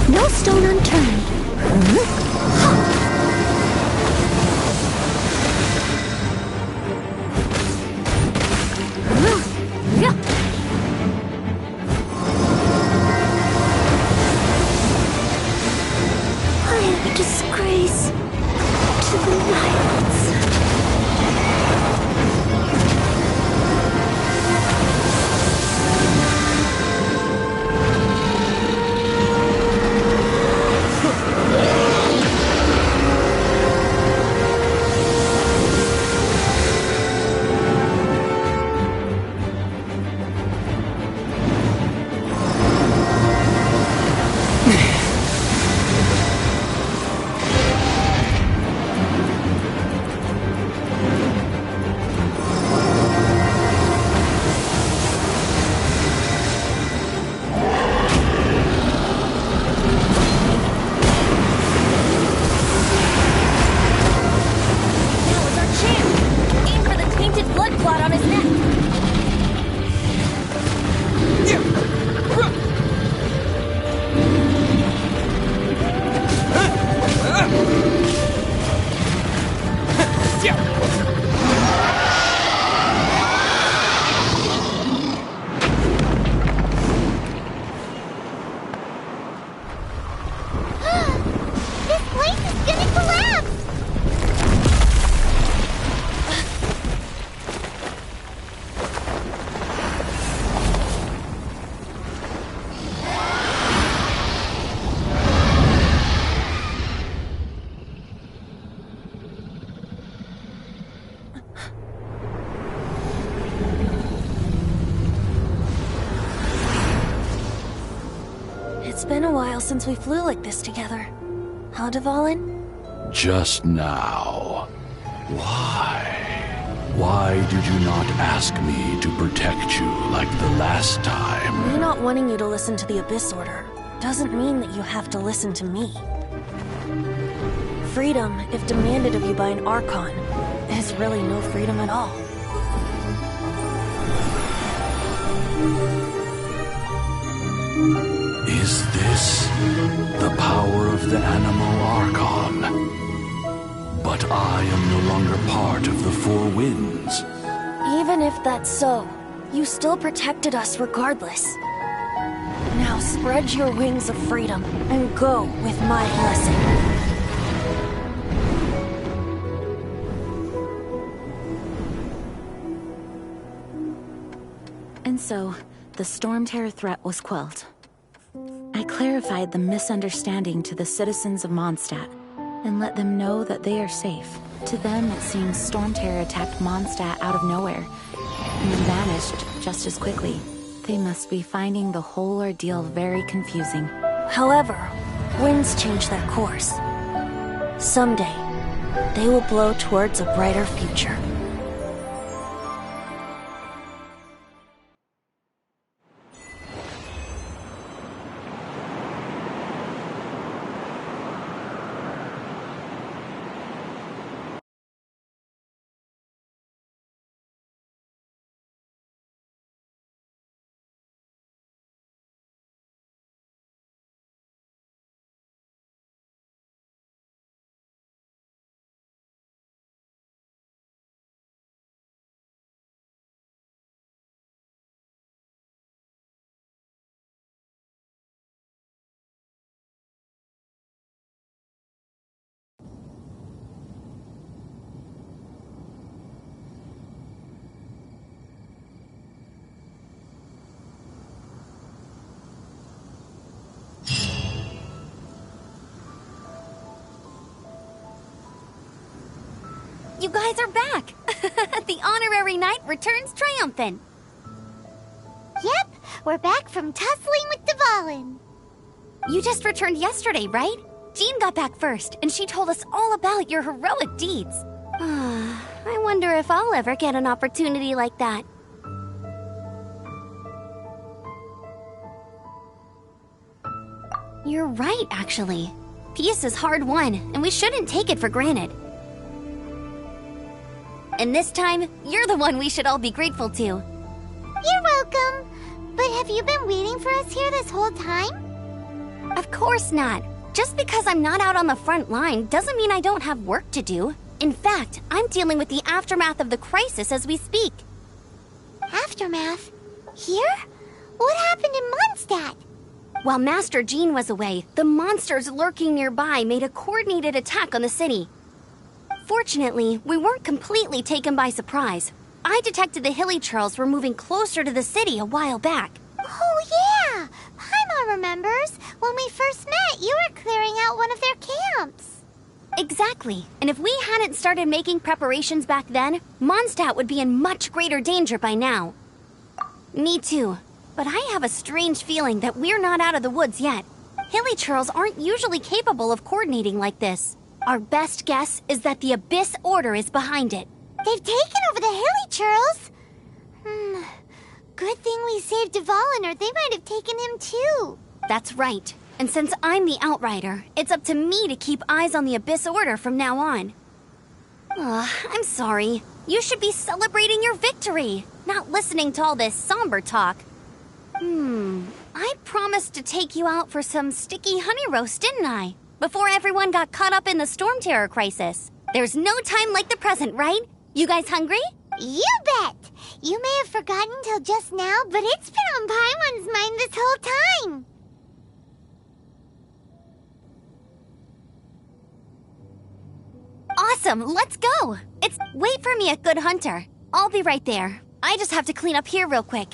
No stone unturned. I am a disgrace to the Knights. It's been a while since we flew like this together. Huh, Dvalin? Just now. Why? Why did you not ask me to protect you like the last time? Me not wanting you to listen to the Abyss Order doesn't mean that you have to listen to me. Freedom, if demanded of you by an Archon, is really no freedom at all. Is this the power of the Animal Archon? But I am no longer part of the Four Winds. Even if that's so, you still protected us regardless. Now spread your wings of freedom and go with my blessing. And so, the Storm Terror threat was quelled. I clarified the misunderstanding to the citizens of Mondstadt, and let them know that they are safe. To them, it seems Storm Terror attacked Mondstadt out of nowhere, and then vanished just as quickly. They must be finding the whole ordeal very confusing. However, winds change their course. Someday, they will blow towards a brighter future. You guys are back! The honorary knight returns triumphant. Yep, we're back from tussling with Dvalin. You just returned yesterday, right? Jean got back first, and she told us all about your heroic deeds. I wonder if I'll ever get an opportunity like that. You're right, actually. Peace is hard won, and we shouldn't take it for granted. And this time, you're the one we should all be grateful to. You're welcome. But have you been waiting for us here this whole time? Of course not. Just because I'm not out on the front line doesn't mean I don't have work to do. In fact, I'm dealing with the aftermath of the crisis as we speak. Aftermath? Here? What happened in Mondstadt? While Master Jean was away, the monsters lurking nearby made a coordinated attack on the city. Fortunately, we weren't completely taken by surprise. I detected the Hilly Churls were moving closer to the city a while back. Oh yeah! Paimon remembers. When we first met, you were clearing out one of their camps. Exactly. And if we hadn't started making preparations back then, Mondstadt would be in much greater danger by now. Me too. But I have a strange feeling that we're not out of the woods yet. Hilly Churls aren't usually capable of coordinating like this. Our best guess is that the Abyss Order is behind it. They've taken over the Hilly Churls. Good thing we saved Dvalin, or they might have taken him too. That's right. And since I'm the Outrider, it's up to me to keep eyes on the Abyss Order from now on. I'm sorry. You should be celebrating your victory, not listening to all this somber talk. I promised to take you out for some sticky honey roast, didn't I? Before everyone got caught up in the Storm Terror crisis. There's no time like the present, right? You guys hungry? You bet! You may have forgotten till just now, but it's been on Paimon's mind this whole time. Awesome, let's go! Wait for me at Good Hunter. I'll be right there. I just have to clean up here real quick.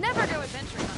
Never go adventuring on it.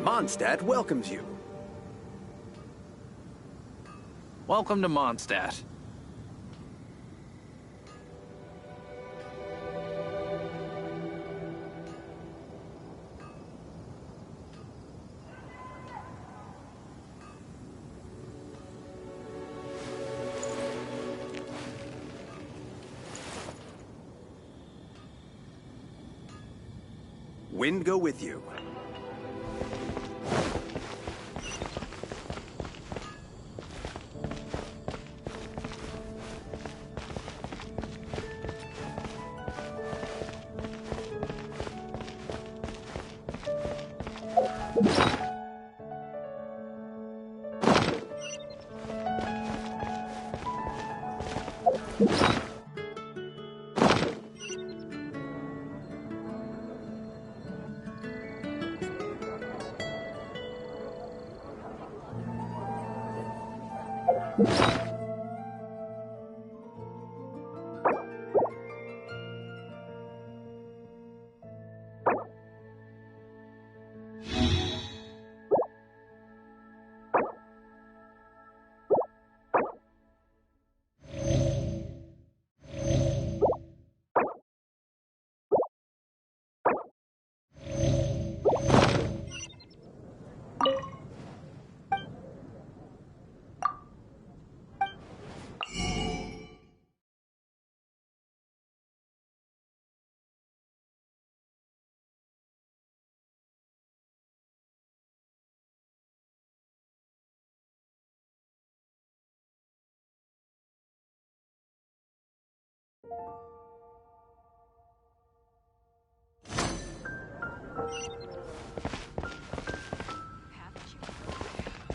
Mondstadt welcomes you. Welcome to Mondstadt. Wind go with you.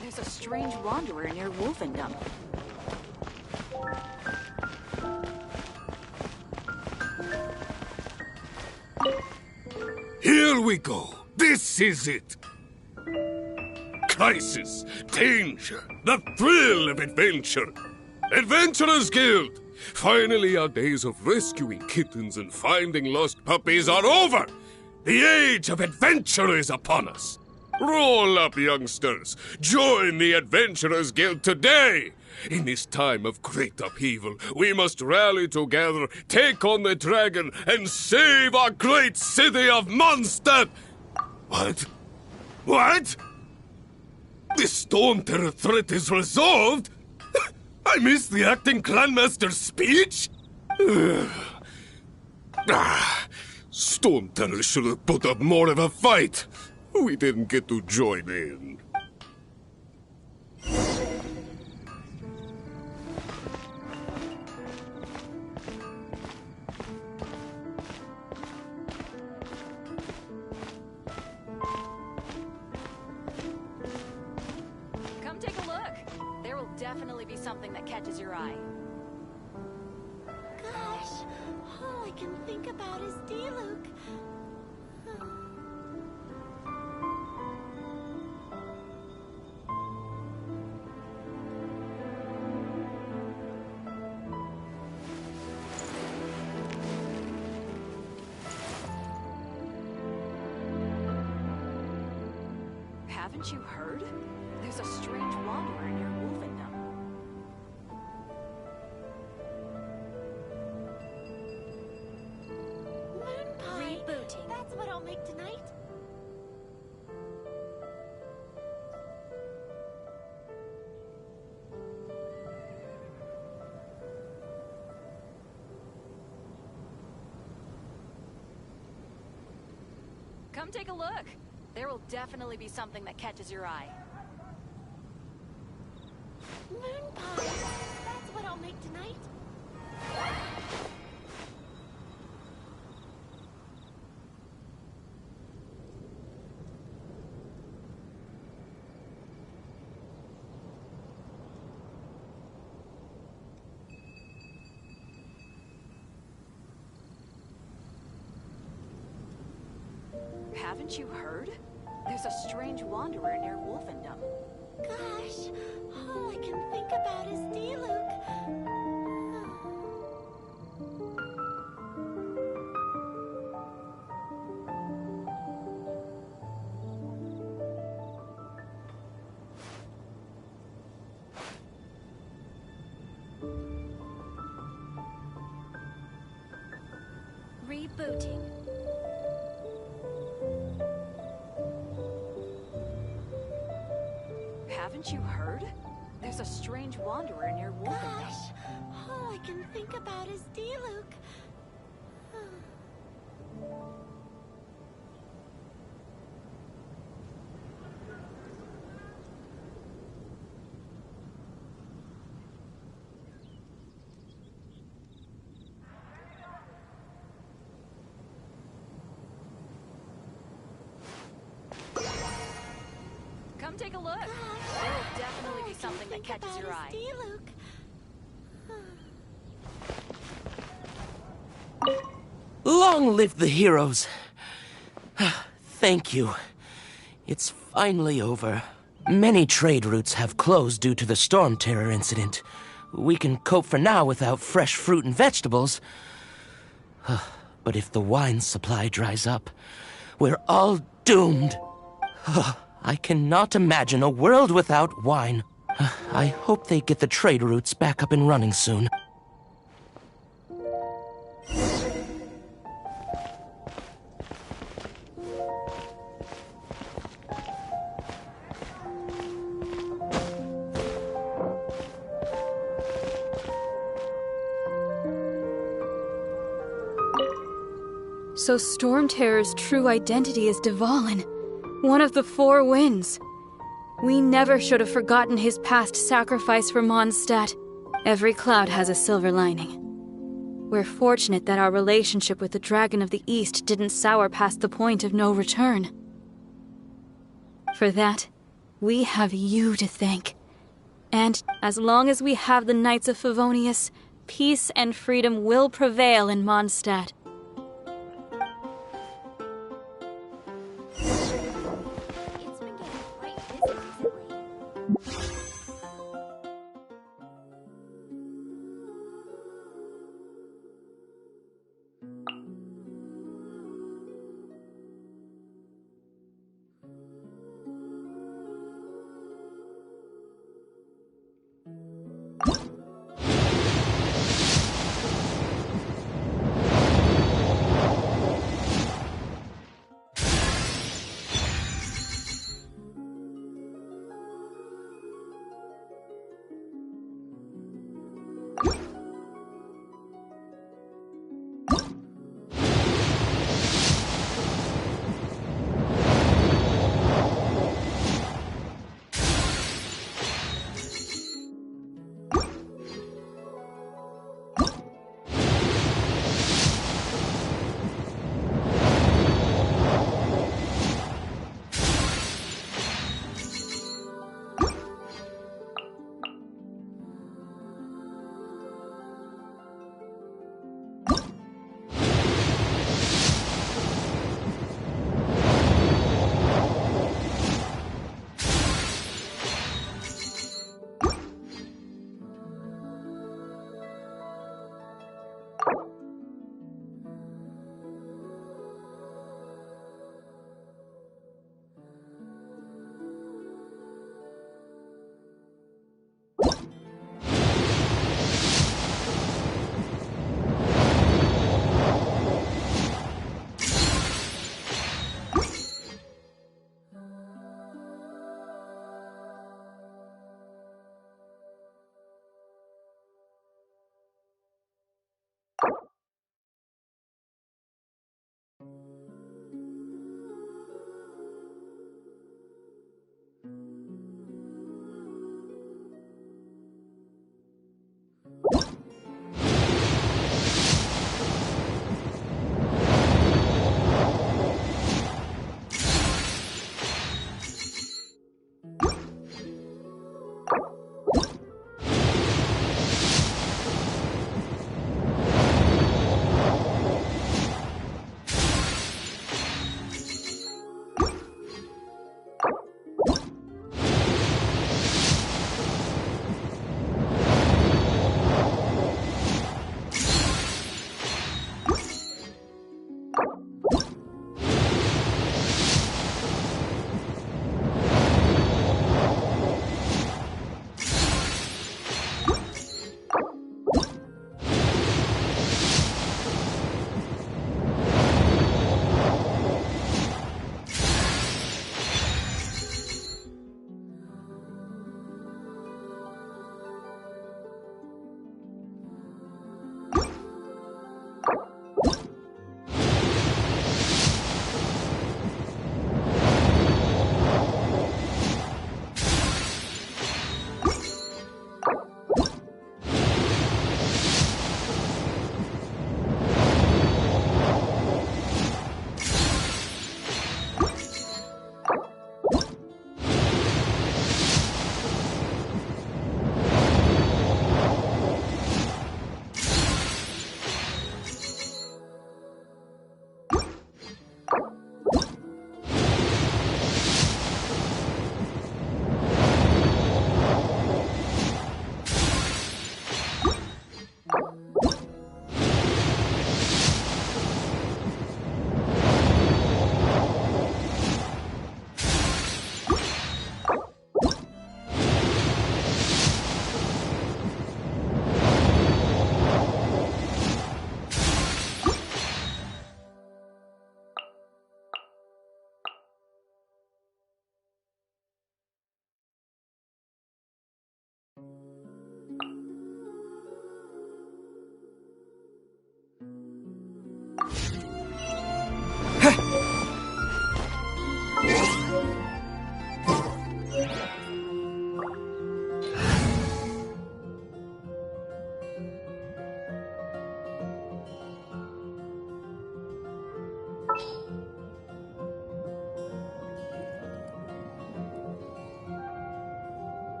There's a strange wanderer near Wolfendom. Here we go. This is it. Crisis, danger, the thrill of adventure. Adventurers Guild. Finally, our days of rescuing kittens and finding lost puppies are over. The age of adventure is upon us. Roll up, youngsters. Join the Adventurers Guild today. In this time of great upheaval, we must rally together, take on the dragon, and save our great city of Mondstadt. What? What? The Storm Terror threat is resolved? I missed the acting clanmaster's speech? Storm Terror should have put up more of a fight. We didn't get to join in. Come take a look. There will definitely be something that catches your eye. Gosh, all I can think about is Diluc. Haven't you heard? There's a strange wanderer near Wolfendom. Moon pie. Rebooting. That's what I'll make tonight. Come take a look. There will definitely be something that catches your eye. Moon pie. That's what I'll make tonight. Haven't you heard? There's a strange wanderer near Wolfendom. Gosh, all I can think about is D-Luke. Rebooting. Haven't you heard? There's a strange wanderer near Wolfendom. Gosh, all I can think about is D-Luke. Come take a look. There will definitely be something that catches your eye. D-Luke. Long live the heroes. Thank you. It's finally over. Many trade routes have closed due to the Storm Terror incident. We can cope for now without fresh fruit and vegetables. But if the wine supply dries up, we're all doomed. I cannot imagine a world without wine. I hope they get the trade routes back up and running soon. So Storm Terror's true identity is Dvalin, one of the Four Winds. We never should have forgotten his past sacrifice for Mondstadt. Every cloud has a silver lining. We're fortunate that our relationship with the Dragon of the East didn't sour past the point of no return. For that, we have you to thank. And as long as we have the Knights of Favonius, peace and freedom will prevail in Mondstadt.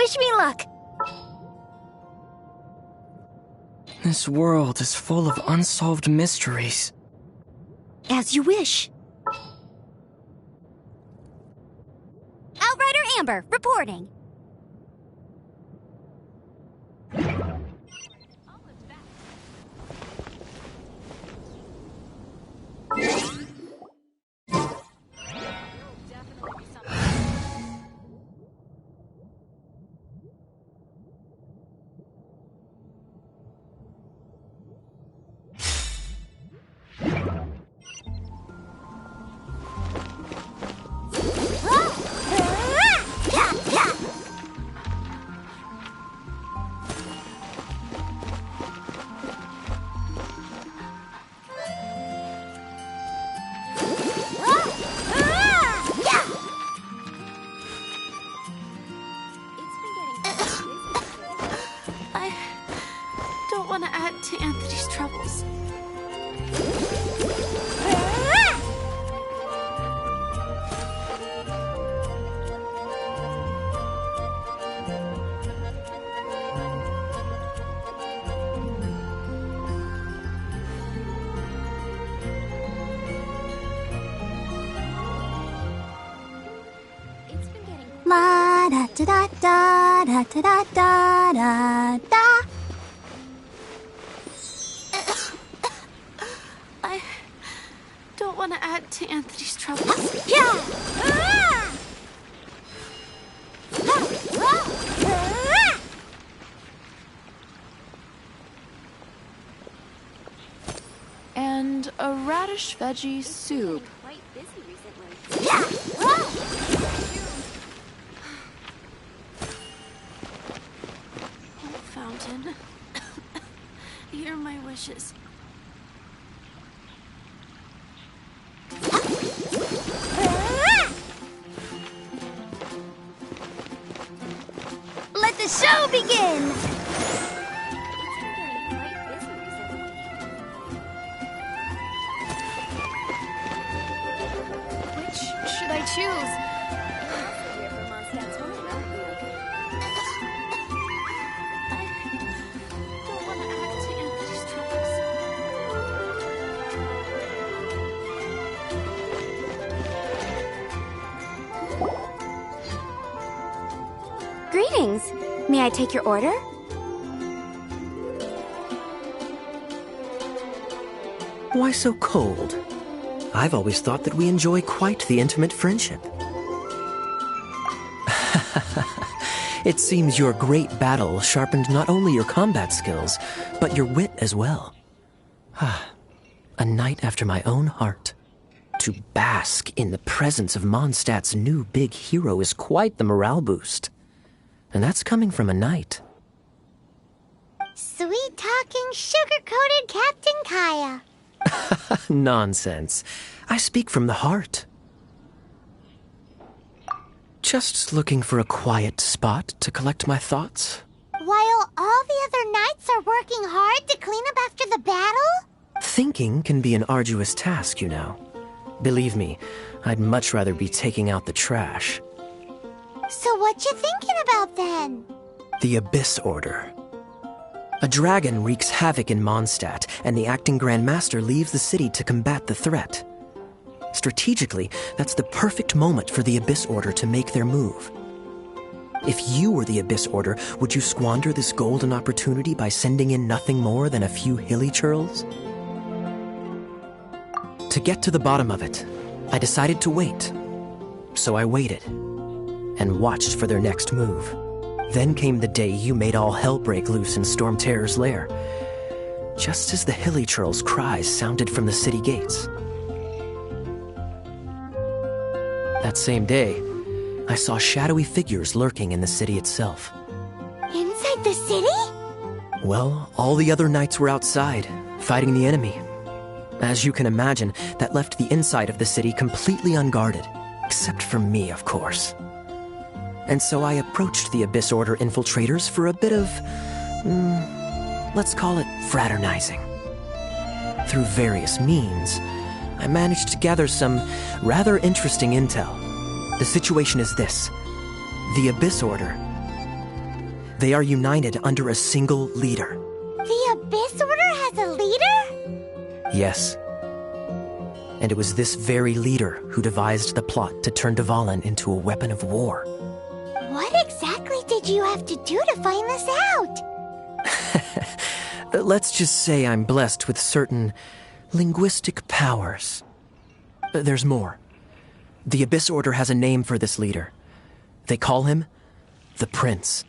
Wish me luck. This world is full of unsolved mysteries. As you wish. Outrider Amber, reporting. To Anthony's troubles. La da da da da da da da da da. I don't want to add to Anthony's troubles. And a radish veggie soup. Fountain. Hear my wishes. Let the show begin! Which should I choose? Greetings. May I take your order? Why so cold? I've always thought that we enjoy quite the intimate friendship. It seems your great battle sharpened not only your combat skills, but your wit as well. A knight after my own heart. To bask in the presence of Mondstadt's new big hero is quite the morale boost. And that's coming from a knight. Sweet-talking, sugar-coated Captain Kaya. Nonsense. I speak from the heart. Just looking for a quiet spot to collect my thoughts. While all the other knights are working hard to clean up after the battle? Thinking can be an arduous task, you know. Believe me, I'd much rather be taking out the trash. So what you thinking about then? The Abyss Order. A dragon wreaks havoc in Mondstadt, and the acting Grand Master leaves the city to combat the threat. Strategically, that's the perfect moment for the Abyss Order to make their move. If you were the Abyss Order, would you squander this golden opportunity by sending in nothing more than a few hilly churls? To get to the bottom of it, I decided to wait. So I waited, and watched for their next move. Then came the day you made all hell break loose in Storm Terror's lair, just as the hilly churl's cries sounded from the city gates. That same day, I saw shadowy figures lurking in the city itself. Inside the city? Well, all the other knights were outside, fighting the enemy. As you can imagine, that left the inside of the city completely unguarded, except for me, of course. And so I approached the Abyss Order infiltrators for a bit of, let's call it fraternizing. Through various means, I managed to gather some rather interesting intel. The situation is this. The Abyss Order, They are united under a single leader. The Abyss Order has a leader? Yes. And it was this very leader who devised the plot to turn Dvalin into a weapon of war. What exactly did you have to do to find this out? Let's just say I'm blessed with certain linguistic powers. There's more. The Abyss Order has a name for this leader. They call him the Prince.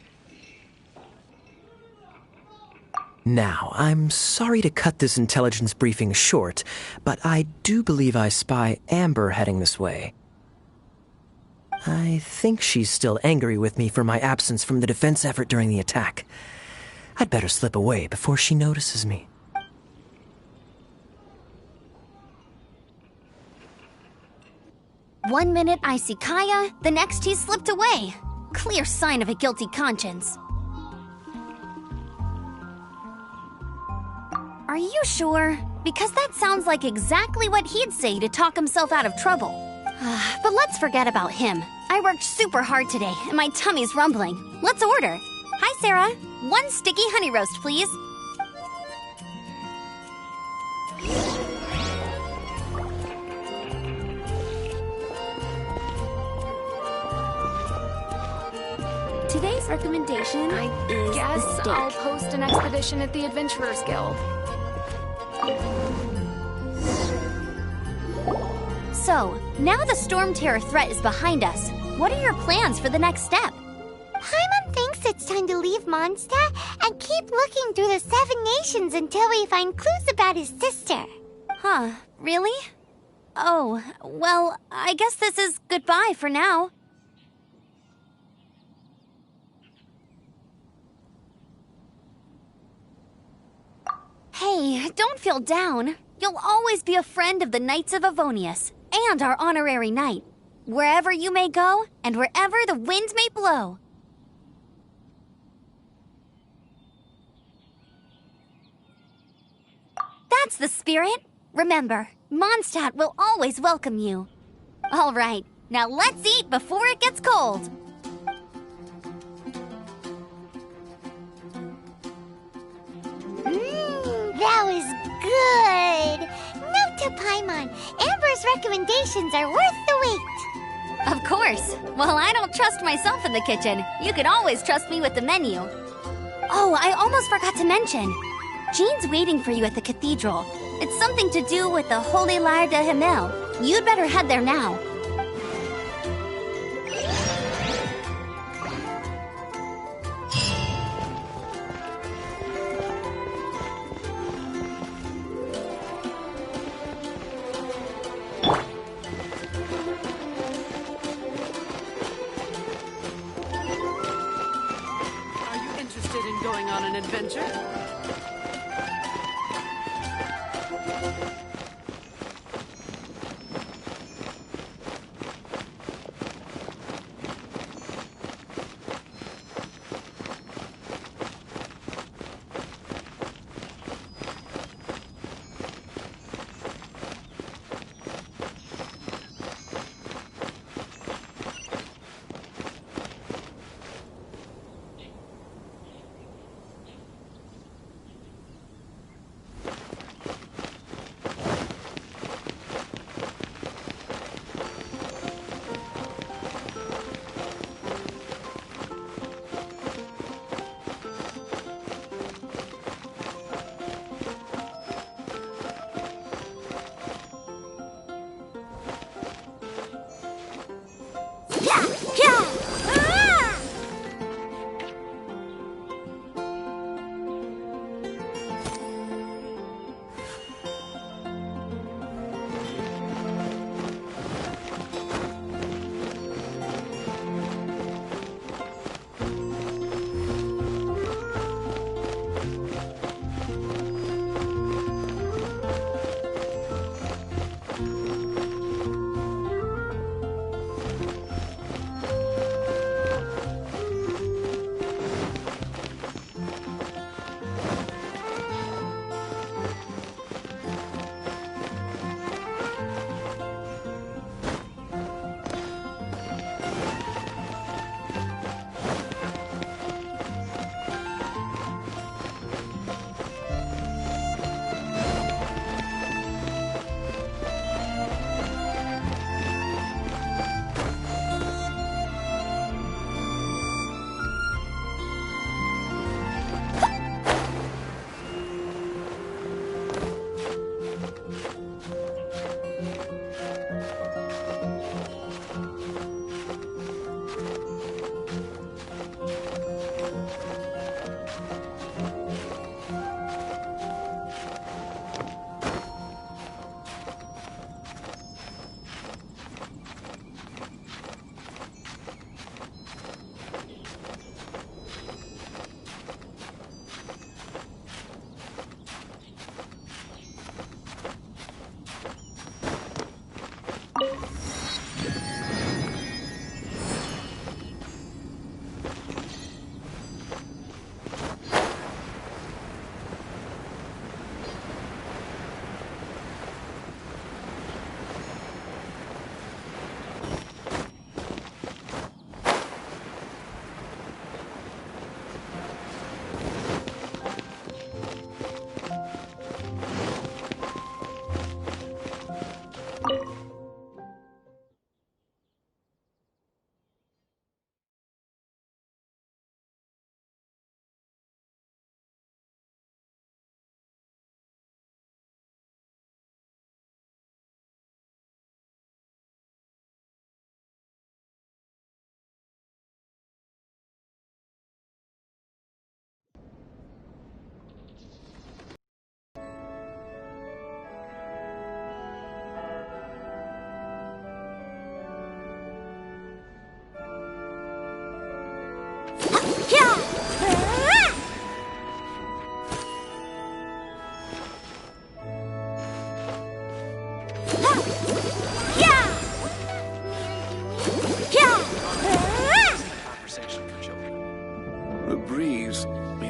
Now, I'm sorry to cut this intelligence briefing short, but I do believe I spy Amber heading this way. I think she's still angry with me for my absence from the defense effort during the attack. I'd better slip away before she notices me. One minute I see Kaya, the next he's slipped away. Clear sign of a guilty conscience. Are you sure? Because that sounds like exactly what he'd say to talk himself out of trouble. But let's forget about him. I worked super hard today, and my tummy's rumbling. Let's order. Hi, Sarah. 1 sticky honey roast, please. Today's recommendation is Guess the steak. I'll post an expedition at the Adventurers Guild. So, now the Storm Terror threat is behind us. What are your plans for the next step? Paimon thinks it's time to leave Mondstadt and keep looking through the 7 nations until we find clues about his sister. Huh, really? Oh, well, I guess this is goodbye for now. Hey, don't feel down. You'll always be a friend of the Knights of Avonius, and our honorary knight. Wherever you may go, and wherever the wind may blow. That's the spirit. Remember, Mondstadt will always welcome you. All right, now let's eat before it gets cold. That was good. Note to Paimon, Amber's recommendations are worth the wait. Of course. Well, I don't trust myself in the kitchen. You can always trust me with the menu. Oh, I almost forgot to mention. Jean's waiting for you at the cathedral. It's something to do with the Holy Lyre de Himmel. You'd better head there now. Going on an adventure?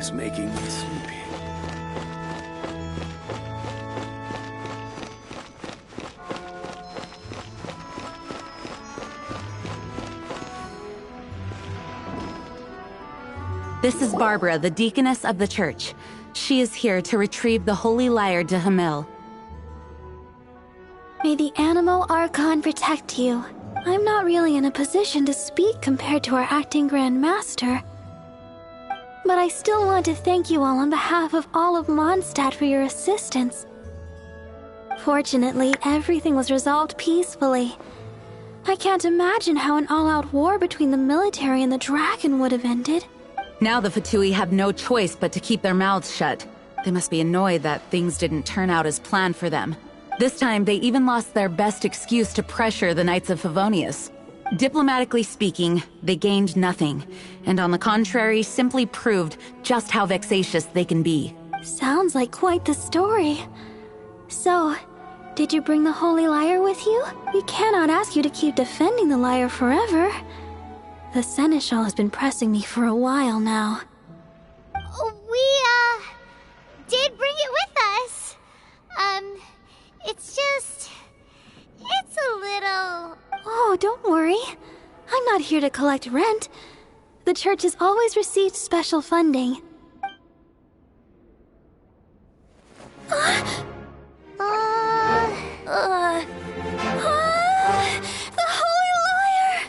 is making me sleepy. This is Barbara, the deaconess of the church. She is here to retrieve the Holy Lyre to Hamil. May the Animo Archon protect you. I'm not really in a position to speak compared to our acting Grand Master. But I still want to thank you all on behalf of all of Mondstadt for your assistance. Fortunately, everything was resolved peacefully. I can't imagine how an all-out war between the military and the dragon would have ended. Now the Fatui have no choice but to keep their mouths shut. They must be annoyed that things didn't turn out as planned for them. This time, they even lost their best excuse to pressure the Knights of Favonius. Diplomatically speaking, they gained nothing, and on the contrary, simply proved just how vexatious they can be. Sounds like quite the story. So, did you bring the Holy Lyre with you? We cannot ask you to keep defending the lyre forever. The Seneschal has been pressing me for a while now. We, did bring it with us. It's a little... Oh, don't worry. I'm not here to collect rent. The church has always received special funding. The Holy Lyre!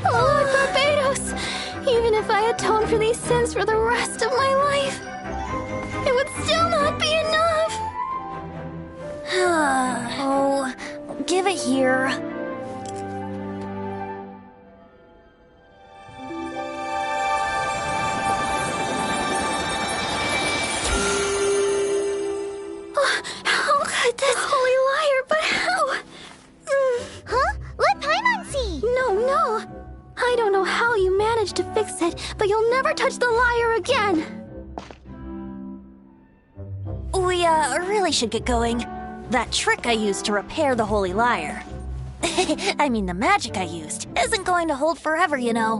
Lord Barbados! Even if I atone for these sins for the rest of my life, it would still not be enough! Oh, give it here. How could this Holy Lyre, but how? Huh? Let Paimon see! No. I don't know how you managed to fix it, but you'll never touch the lyre again! We, really should get going. That trick I used to repair the Holy Lyre. I mean, the magic I used isn't going to hold forever, you know.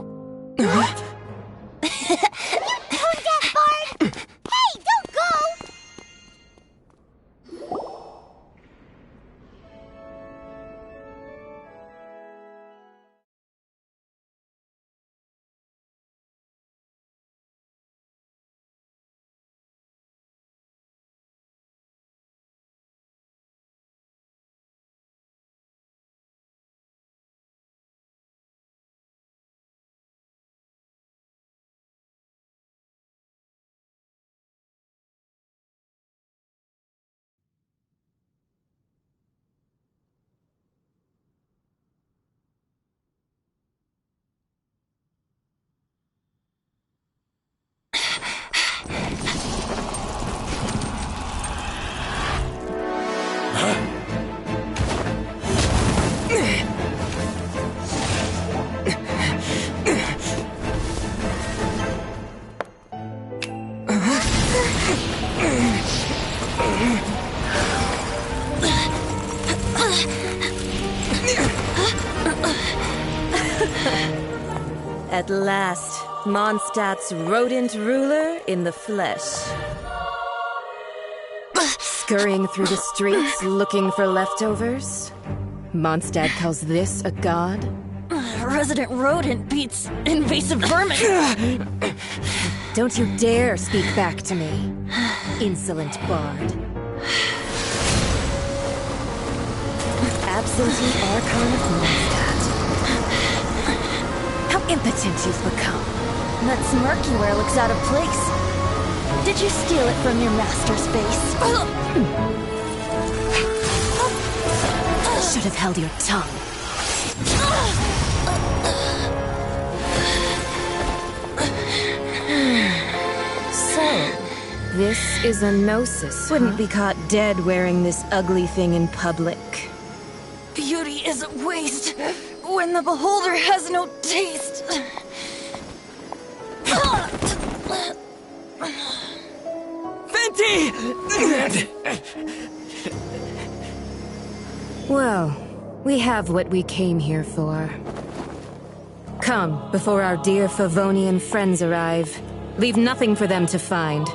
What? You tone-deaf bard! Hey, don't go! At last, Mondstadt's rodent ruler in the flesh. Scurrying through the streets looking for leftovers? Mondstadt calls this a god? Resident rodent beats invasive vermin. Don't you dare speak back to me, insolent bard. Absentee Archon of Mondstadt. How impotent you've become. That smirk you wear looks out of place. Did you steal it from your master's base? Should have held your tongue. So, this is a gnosis. Wouldn't be caught dead wearing this ugly thing in public. Beauty is waste when the beholder has no taste. Fenty! Well, we have what we came here for. Come, before our dear Favonian friends arrive. Leave nothing for them to find.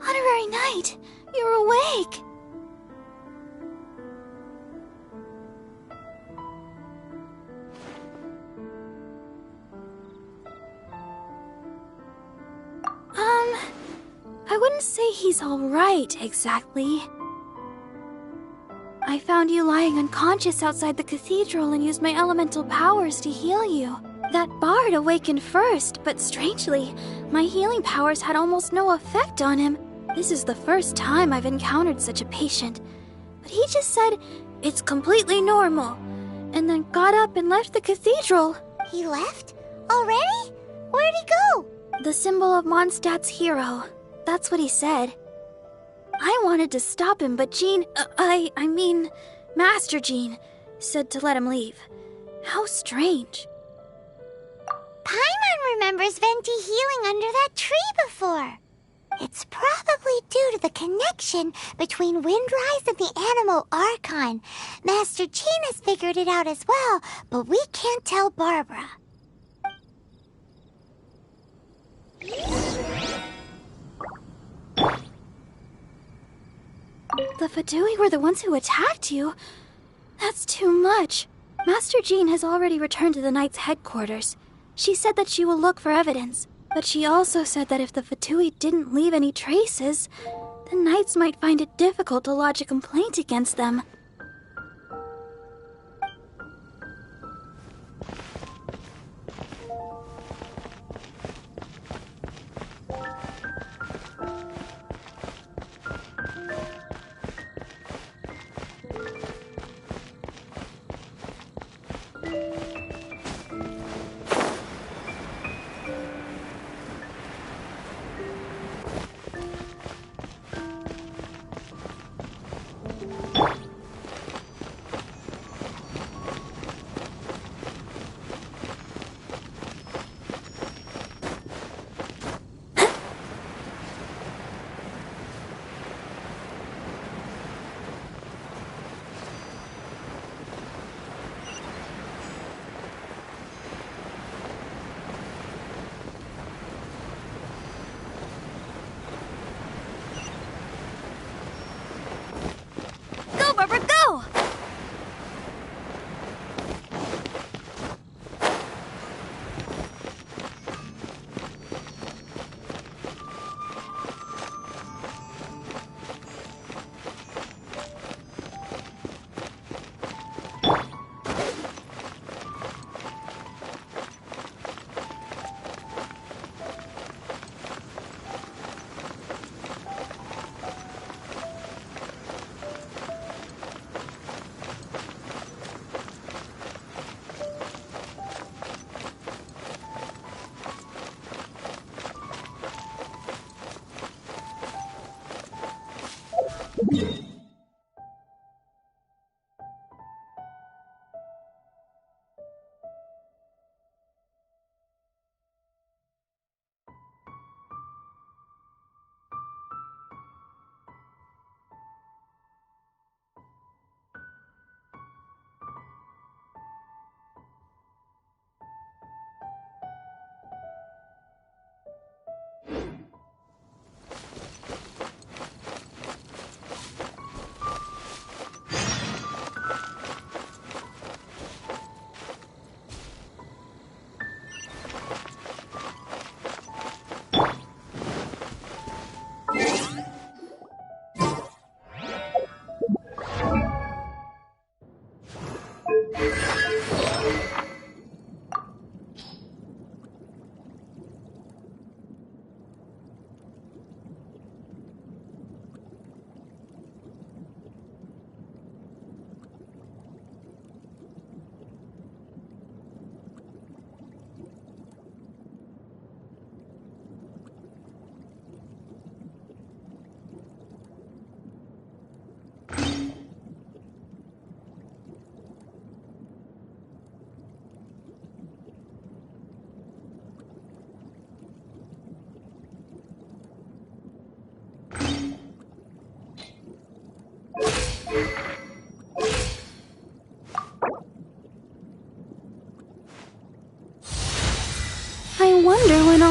Honorary Knight, you're awake. I wouldn't say he's alright, exactly. I found you lying unconscious outside the cathedral and used my elemental powers to heal you. That bard awakened first, but strangely, my healing powers had almost no effect on him. This is the first time I've encountered such a patient. But he just said, it's completely normal, and then got up and left the cathedral. He left? Already? Where'd he go? The symbol of Mondstadt's hero. That's what he said. I wanted to stop him, but Jean, I mean, Master Jean, said to let him leave. How strange. Paimon remembers Venti healing under that tree before. It's probably due to the connection between Windrise and the Animal Archon. Master Jean has figured it out as well, but we can't tell Barbara. The Fatui were the ones who attacked you? That's too much. Master Jean has already returned to the Knight's headquarters. She said that she will look for evidence, but she also said that if the Fatui didn't leave any traces, the Knights might find it difficult to lodge a complaint against them.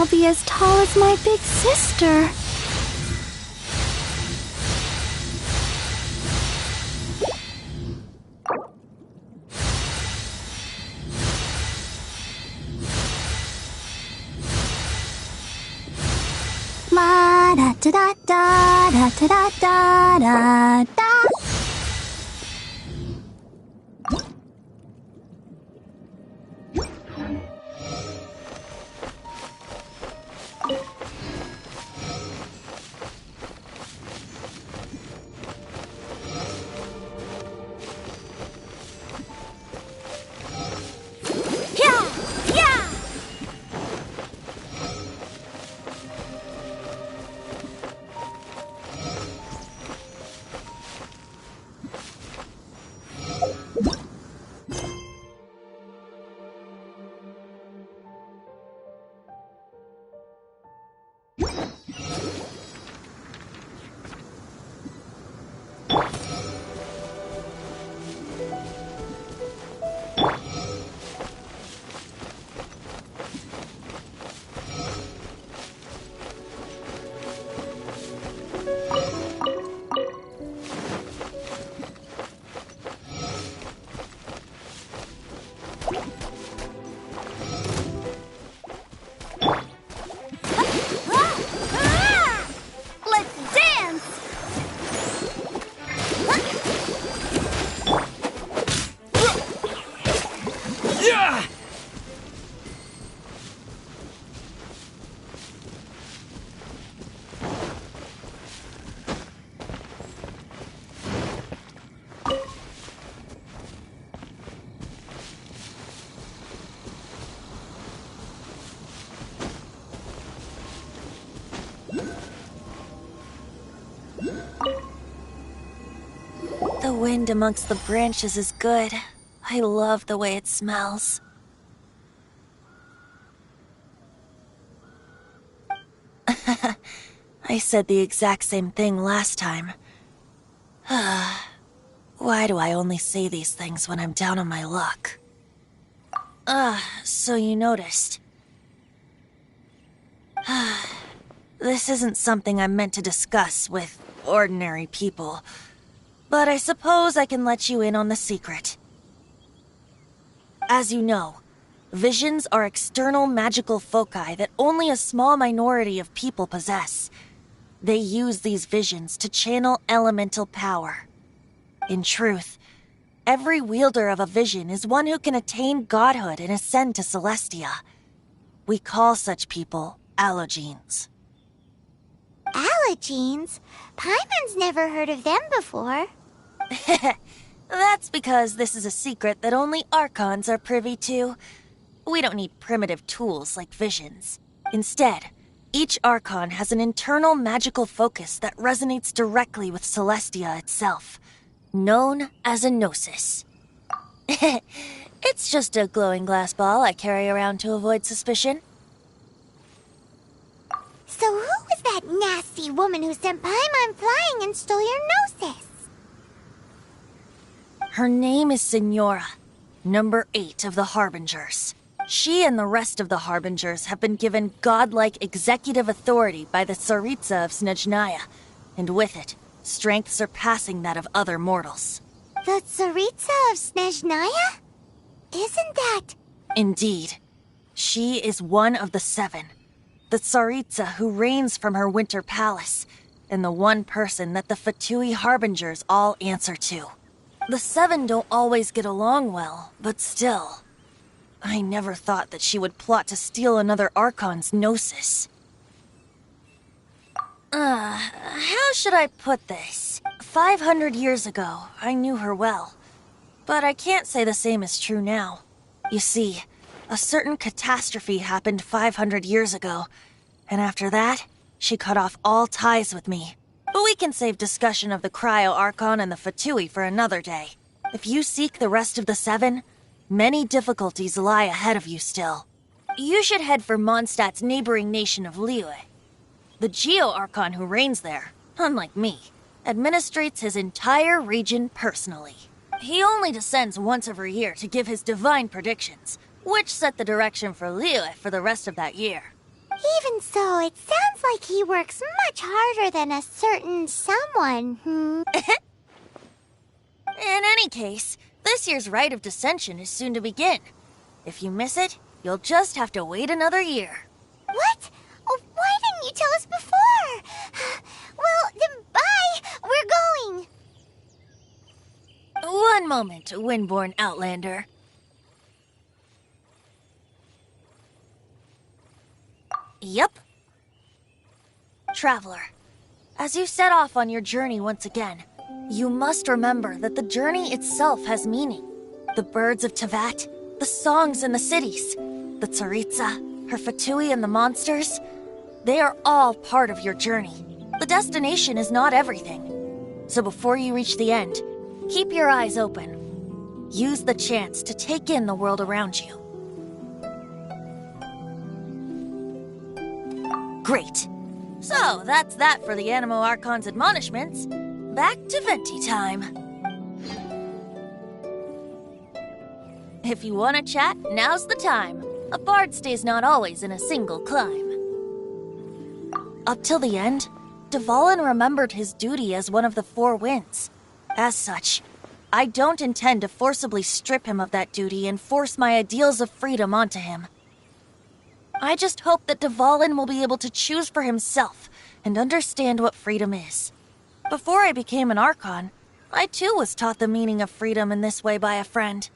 I'll be as tall as my big sister. La da da da da da da da da da. The wind amongst the branches is good. I love the way it smells. I said the exact same thing last time. Why do I only say these things when I'm down on my luck? So you noticed. This isn't something I'm meant to discuss with ordinary people, but I suppose I can let you in on the secret. As you know, visions are external magical foci that only a small minority of people possess. They use these visions to channel elemental power. In truth, every wielder of a vision is one who can attain godhood and ascend to Celestia. We call such people allogenes. Allogenes? Paimon's never heard of them before. That's because this is a secret that only Archons are privy to. We don't need primitive tools like visions. Instead, each Archon has an internal magical focus that resonates directly with Celestia itself, known as a gnosis. It's just a glowing glass ball I carry around to avoid suspicion. So who was that nasty woman who sent Paimon flying and stole your gnosis? Her name is Signora, number 8 of the Harbingers. She and the rest of the Harbingers have been given godlike executive authority by the Tsaritsa of Snezhnaya, and with it, strength surpassing that of other mortals. The Tsaritsa of Snezhnaya? Isn't that... Indeed. She is one of the 7, the Tsaritsa who reigns from her winter palace, and the one person that the Fatui Harbingers all answer to. The 7 don't always get along well, but still. I never thought that she would plot to steal another Archon's gnosis. How should I put this? 500 years ago, I knew her well. But I can't say the same is true now. You see, a certain catastrophe happened 500 years ago, and after that, she cut off all ties with me. But we can save discussion of the Cryo-Archon and the Fatui for another day. If you seek the rest of the 7, many difficulties lie ahead of you still. You should head for Mondstadt's neighboring nation of Liyue. The Geo-Archon who reigns there, unlike me, administrates his entire region personally. He only descends once every year to give his divine predictions, which set the direction for Liyue for the rest of that year. Even so, it sounds like he works much harder than a certain someone. In any case, this year's Rite of Dissension is soon to begin. If you miss it, you'll just have to wait another year. What? Oh, why didn't you tell us before? Well, then bye! We're going! One moment, Windborn Outlander. Yep. Traveler, as you set off on your journey once again, you must remember that the journey itself has meaning. The birds of Tevat, the songs in the cities, the Tsaritsa, her Fatui and the monsters, they are all part of your journey. The destination is not everything. So before you reach the end, keep your eyes open. Use the chance to take in the world around you. Great. So, that's that for the Animo Archon's admonishments. Back to Venti time. If you want to chat, now's the time. A bard stays not always in a single climb. Up till the end, Dvalin remembered his duty as one of the Four Winds. As such, I don't intend to forcibly strip him of that duty and force my ideals of freedom onto him. I just hope that Dvalin will be able to choose for himself and understand what freedom is. Before I became an Archon, I too was taught the meaning of freedom in this way by a friend.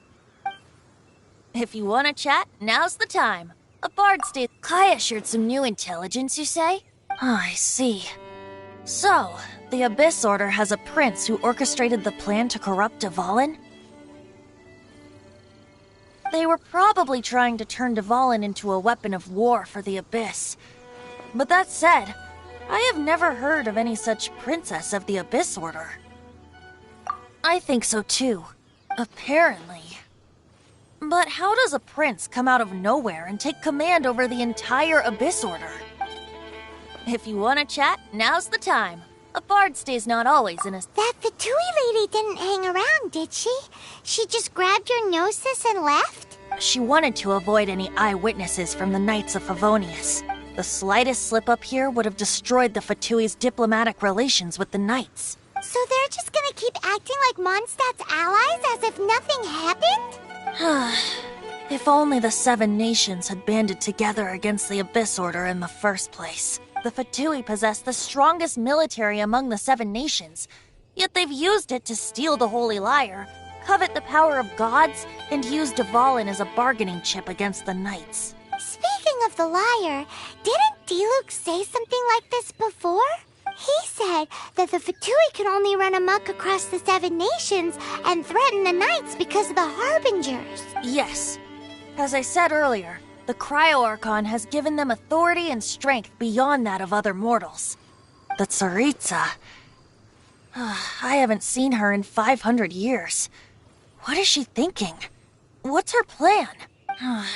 If you want to chat, now's the time. A bard stays. Kaya shared some new intelligence, you say? Oh, I see. So, the Abyss Order has a prince who orchestrated the plan to corrupt Dvalin? They were probably trying to turn Dvalin into a weapon of war for the Abyss. But that said, I have never heard of any such princess of the Abyss Order. I think so too. Apparently. But how does a prince come out of nowhere and take command over the entire Abyss Order? If you want to chat, now's the time. A bard stays not always in a... That Fatui lady didn't hang around, did she? She just grabbed your gnosis and left? She wanted to avoid any eyewitnesses from the Knights of Favonius. The slightest slip-up here would have destroyed the Fatui's diplomatic relations with the Knights. So they're just gonna keep acting like Mondstadt's allies as if nothing happened? If only the Seven Nations had banded together against the Abyss Order in the first place. The Fatui possess the strongest military among the Seven Nations, yet they've used it to steal the Holy Lyre, covet the power of gods, and use Dvalin as a bargaining chip against the Knights. Speaking of the Lyre, didn't Diluc say something like this before? He said that the Fatui can only run amok across the Seven Nations and threaten the Knights because of the Harbingers. Yes. As I said earlier, the Cryo-Archon has given them authority and strength beyond that of other mortals. The Tsaritsa... I haven't seen her in 500 years. What is she thinking? What's her plan?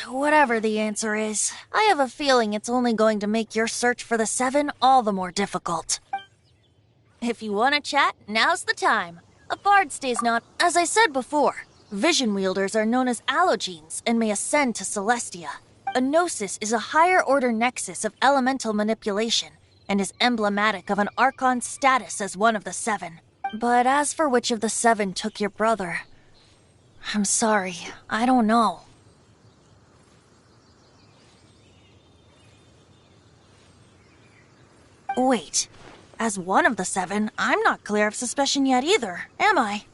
Whatever the answer is, I have a feeling it's only going to make your search for the Seven all the more difficult. If you want to chat, now's the time. A bard stays not... As I said before, vision wielders are known as allogenes and may ascend to Celestia. A gnosis is a higher-order nexus of elemental manipulation and is emblematic of an Archon's status as one of the Seven. But as for which of the Seven took your brother... I'm sorry, I don't know. Wait, as one of the Seven, I'm not clear of suspicion yet either, am I?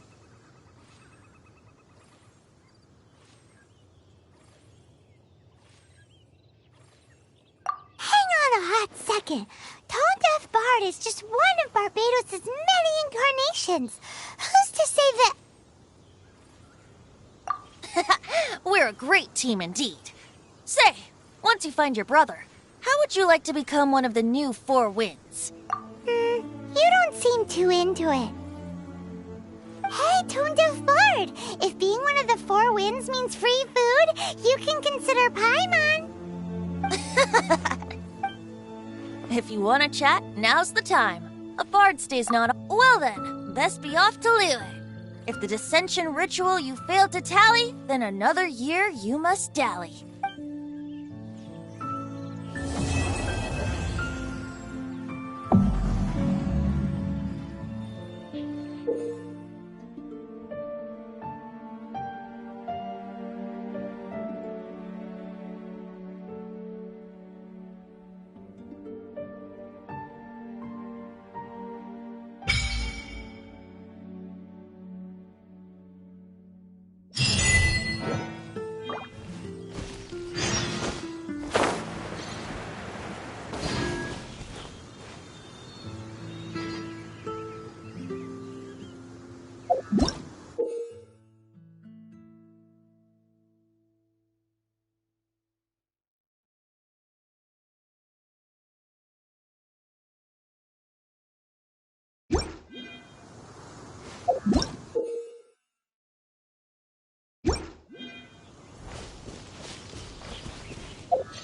Hang on a hot second. Tone Deaf Bard is just one of Barbados' many incarnations. Who's to say that... We're a great team indeed. Say, once you find your brother, how would you like to become one of the new Four Winds? You don't seem too into it. Hey, Tone Deaf Bard! If being one of the Four Winds means free food, you can consider Paimon. If you want to chat, now's the time. A bard stays not... Well then, best be off to Liyue. If the dissension ritual you failed to tally, then another year you must dally.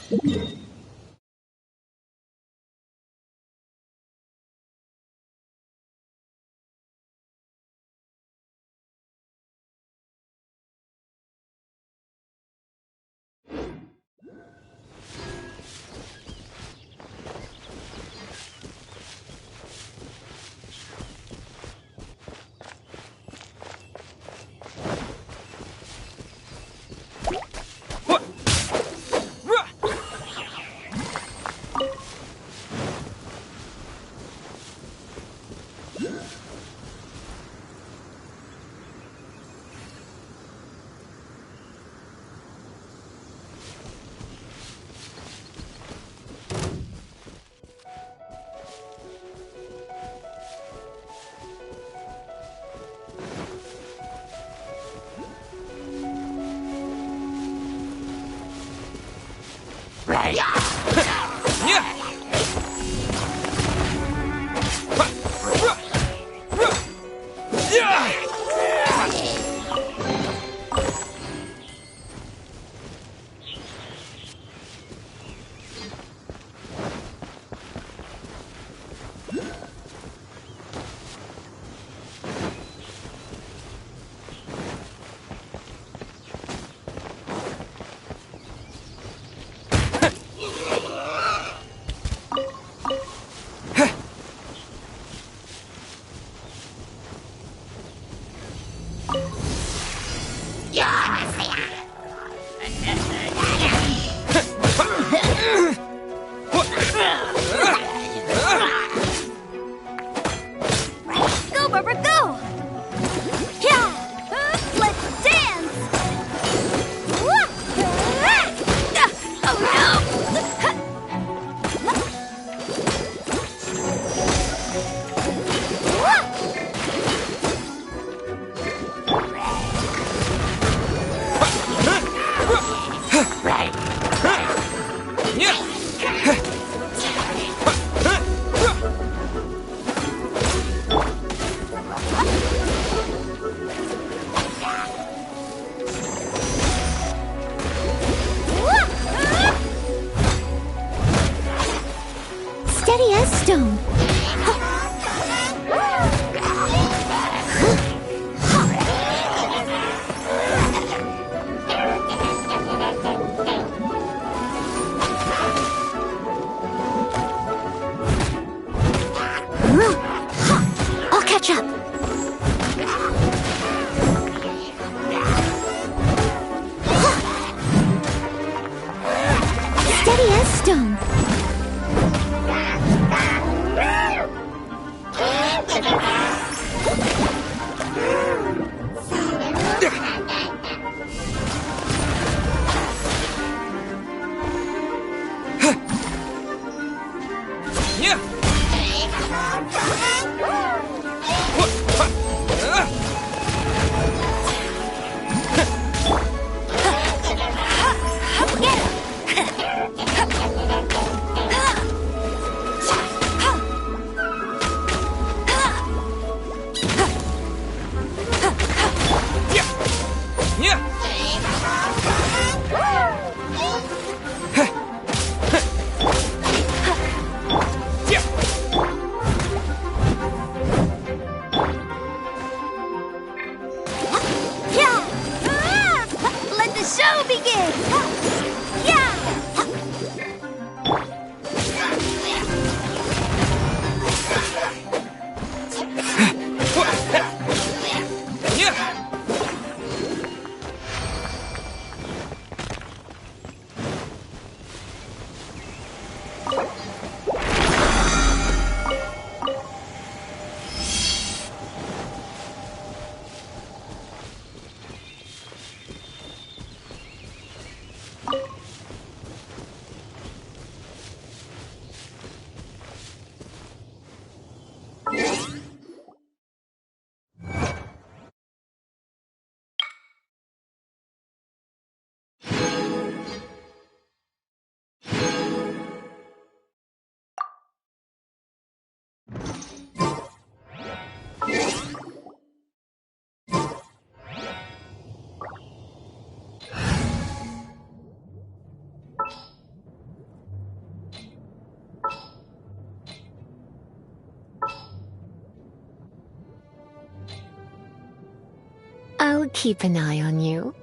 Go, Barbara, go! Yeah! Let's dance! Steady as stone. I'll catch up. Steady as stone. Let the show begin! Yeah! I'll keep an eye on you.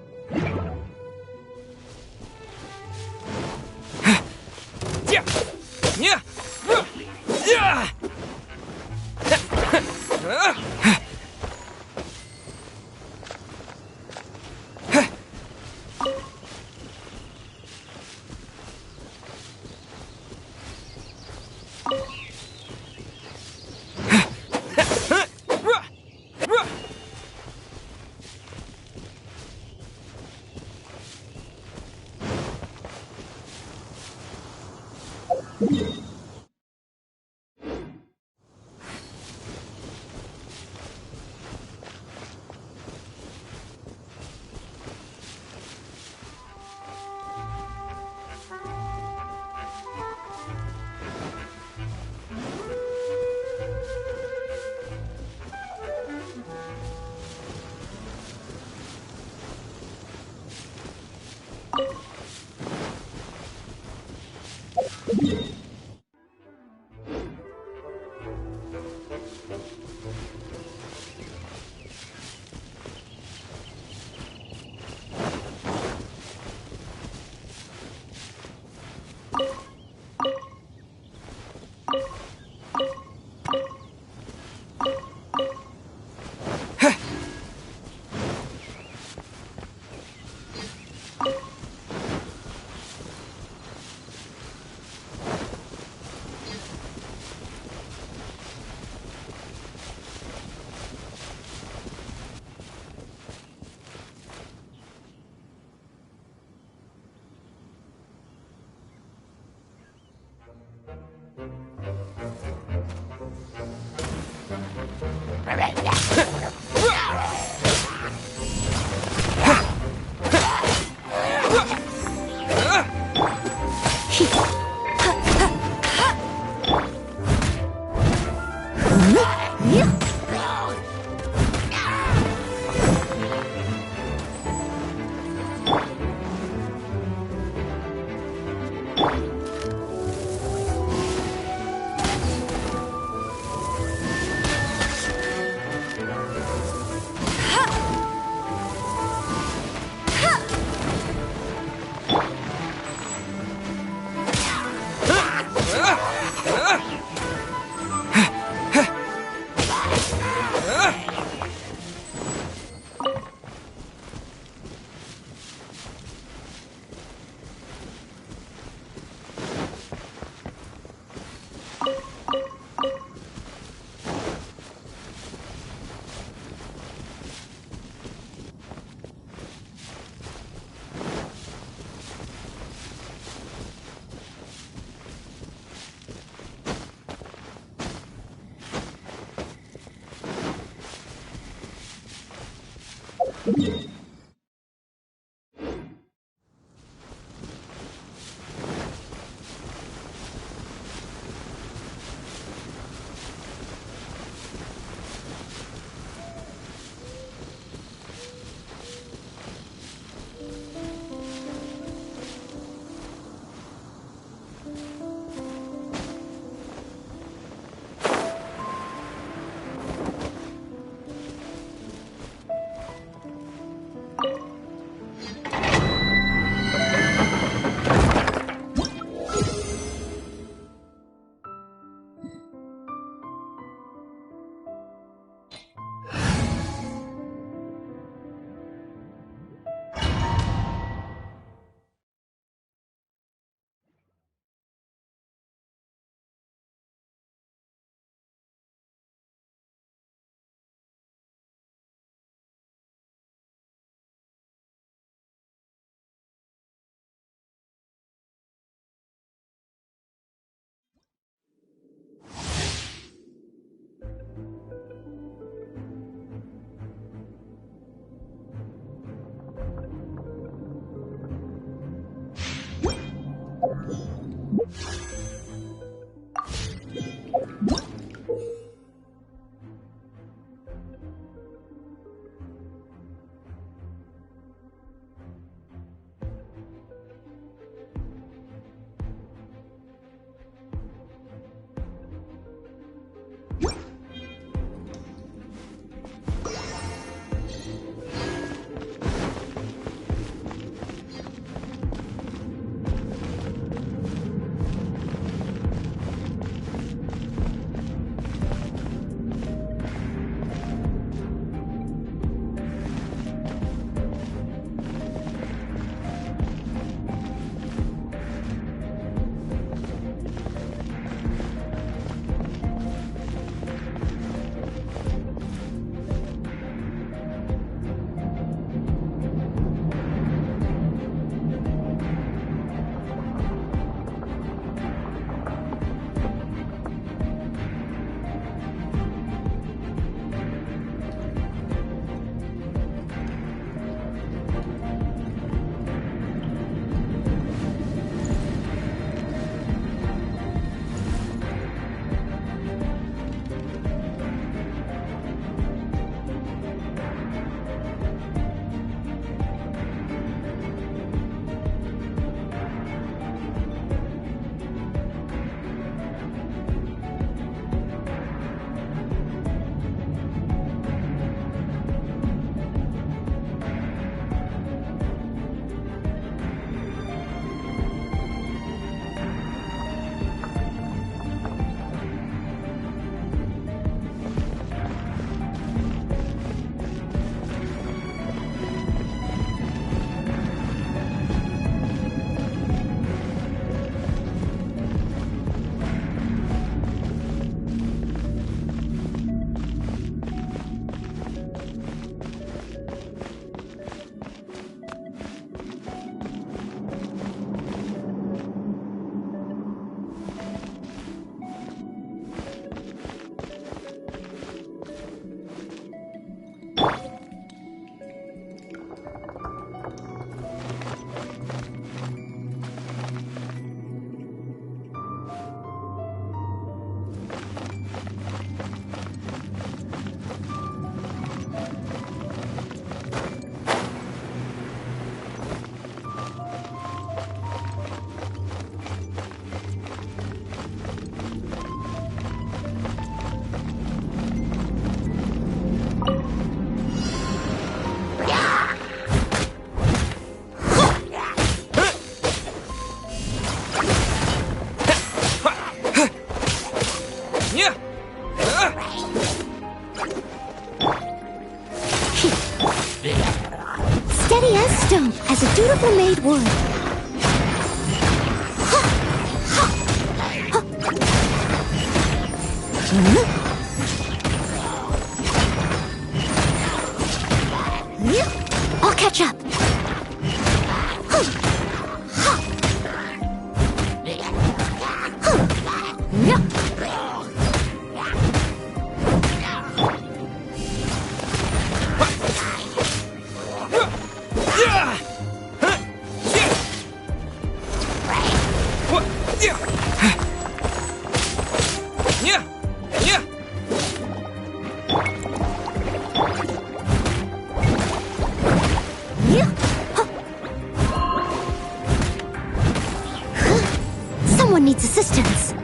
Steady as stone, as a dutiful maid would. I'll catch up. Someone needs assistance.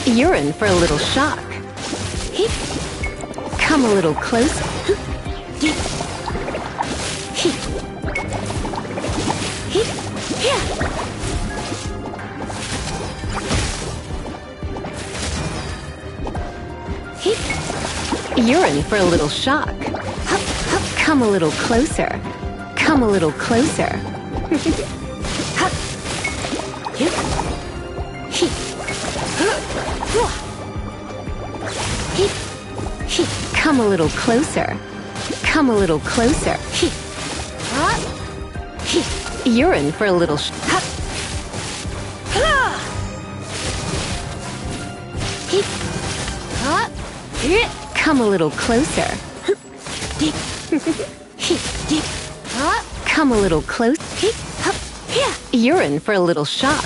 You're in for a little shock. Come a little closer. You're in for a little shock. Come a little closer. Come a little closer. Come a little closer. Come a little closer. You're in for a little Come a little closer. Come a little closer. You're in for a little shock.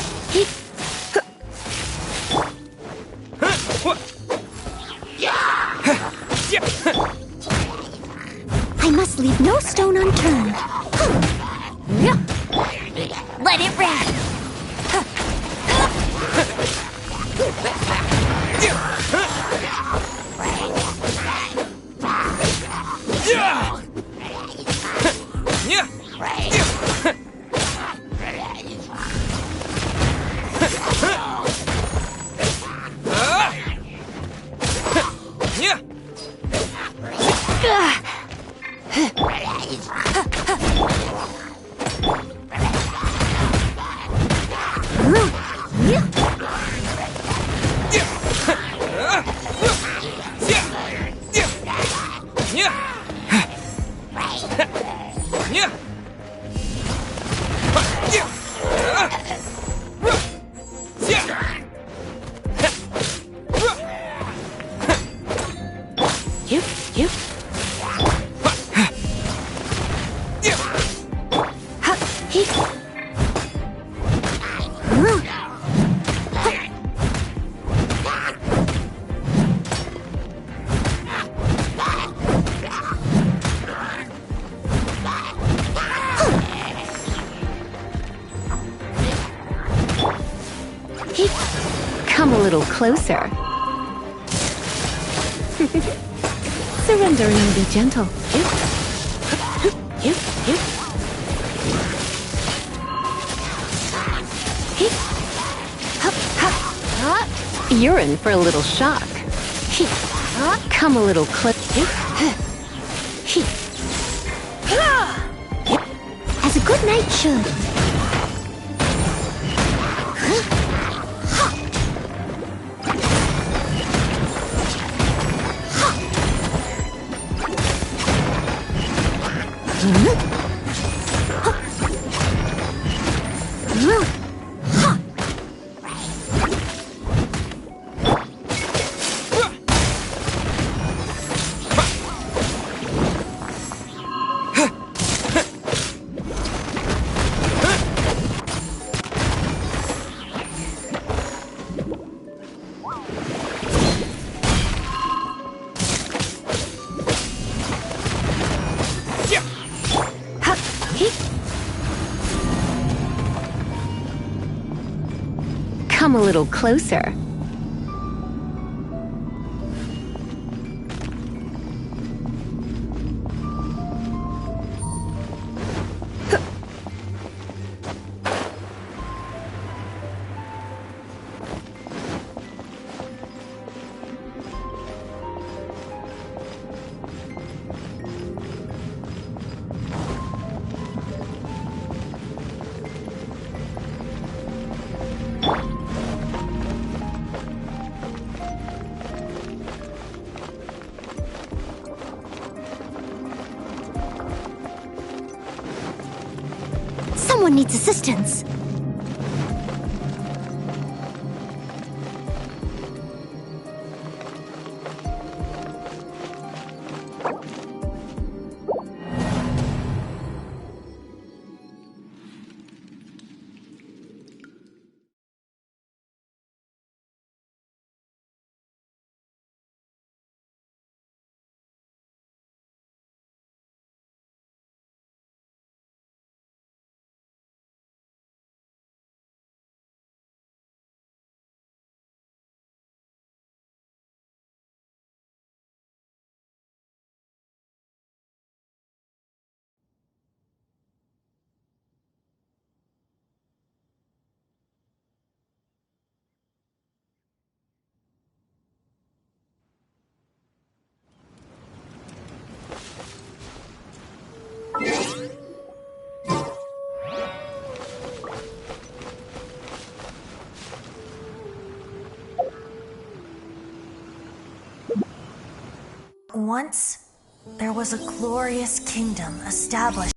I must leave no stone unturned. Let it rip! Come a little closer. Surrender and be gentle. You're in for a little shock. Come a little closer. As a good knight should. Come a little closer. Someone needs assistance. Once, there was a glorious kingdom established.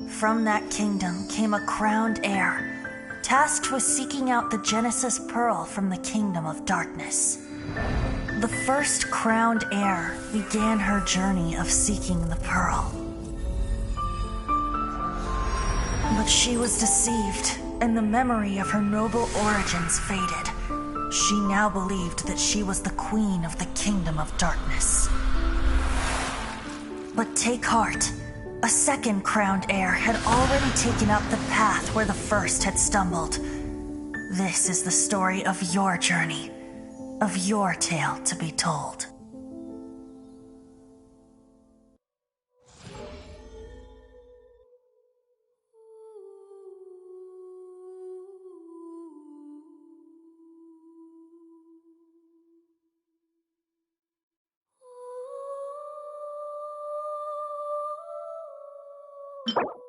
From that kingdom came a crowned heir, tasked with seeking out the Genesis Pearl from the Kingdom of Darkness. The first crowned heir began her journey of seeking the Pearl. But she was deceived, and the memory of her noble origins faded. She now believed that she was the queen of the Kingdom of Darkness. But take heart. A second crowned heir had already taken up the path where the first had stumbled. This is the story of your journey, of your tale to be told. You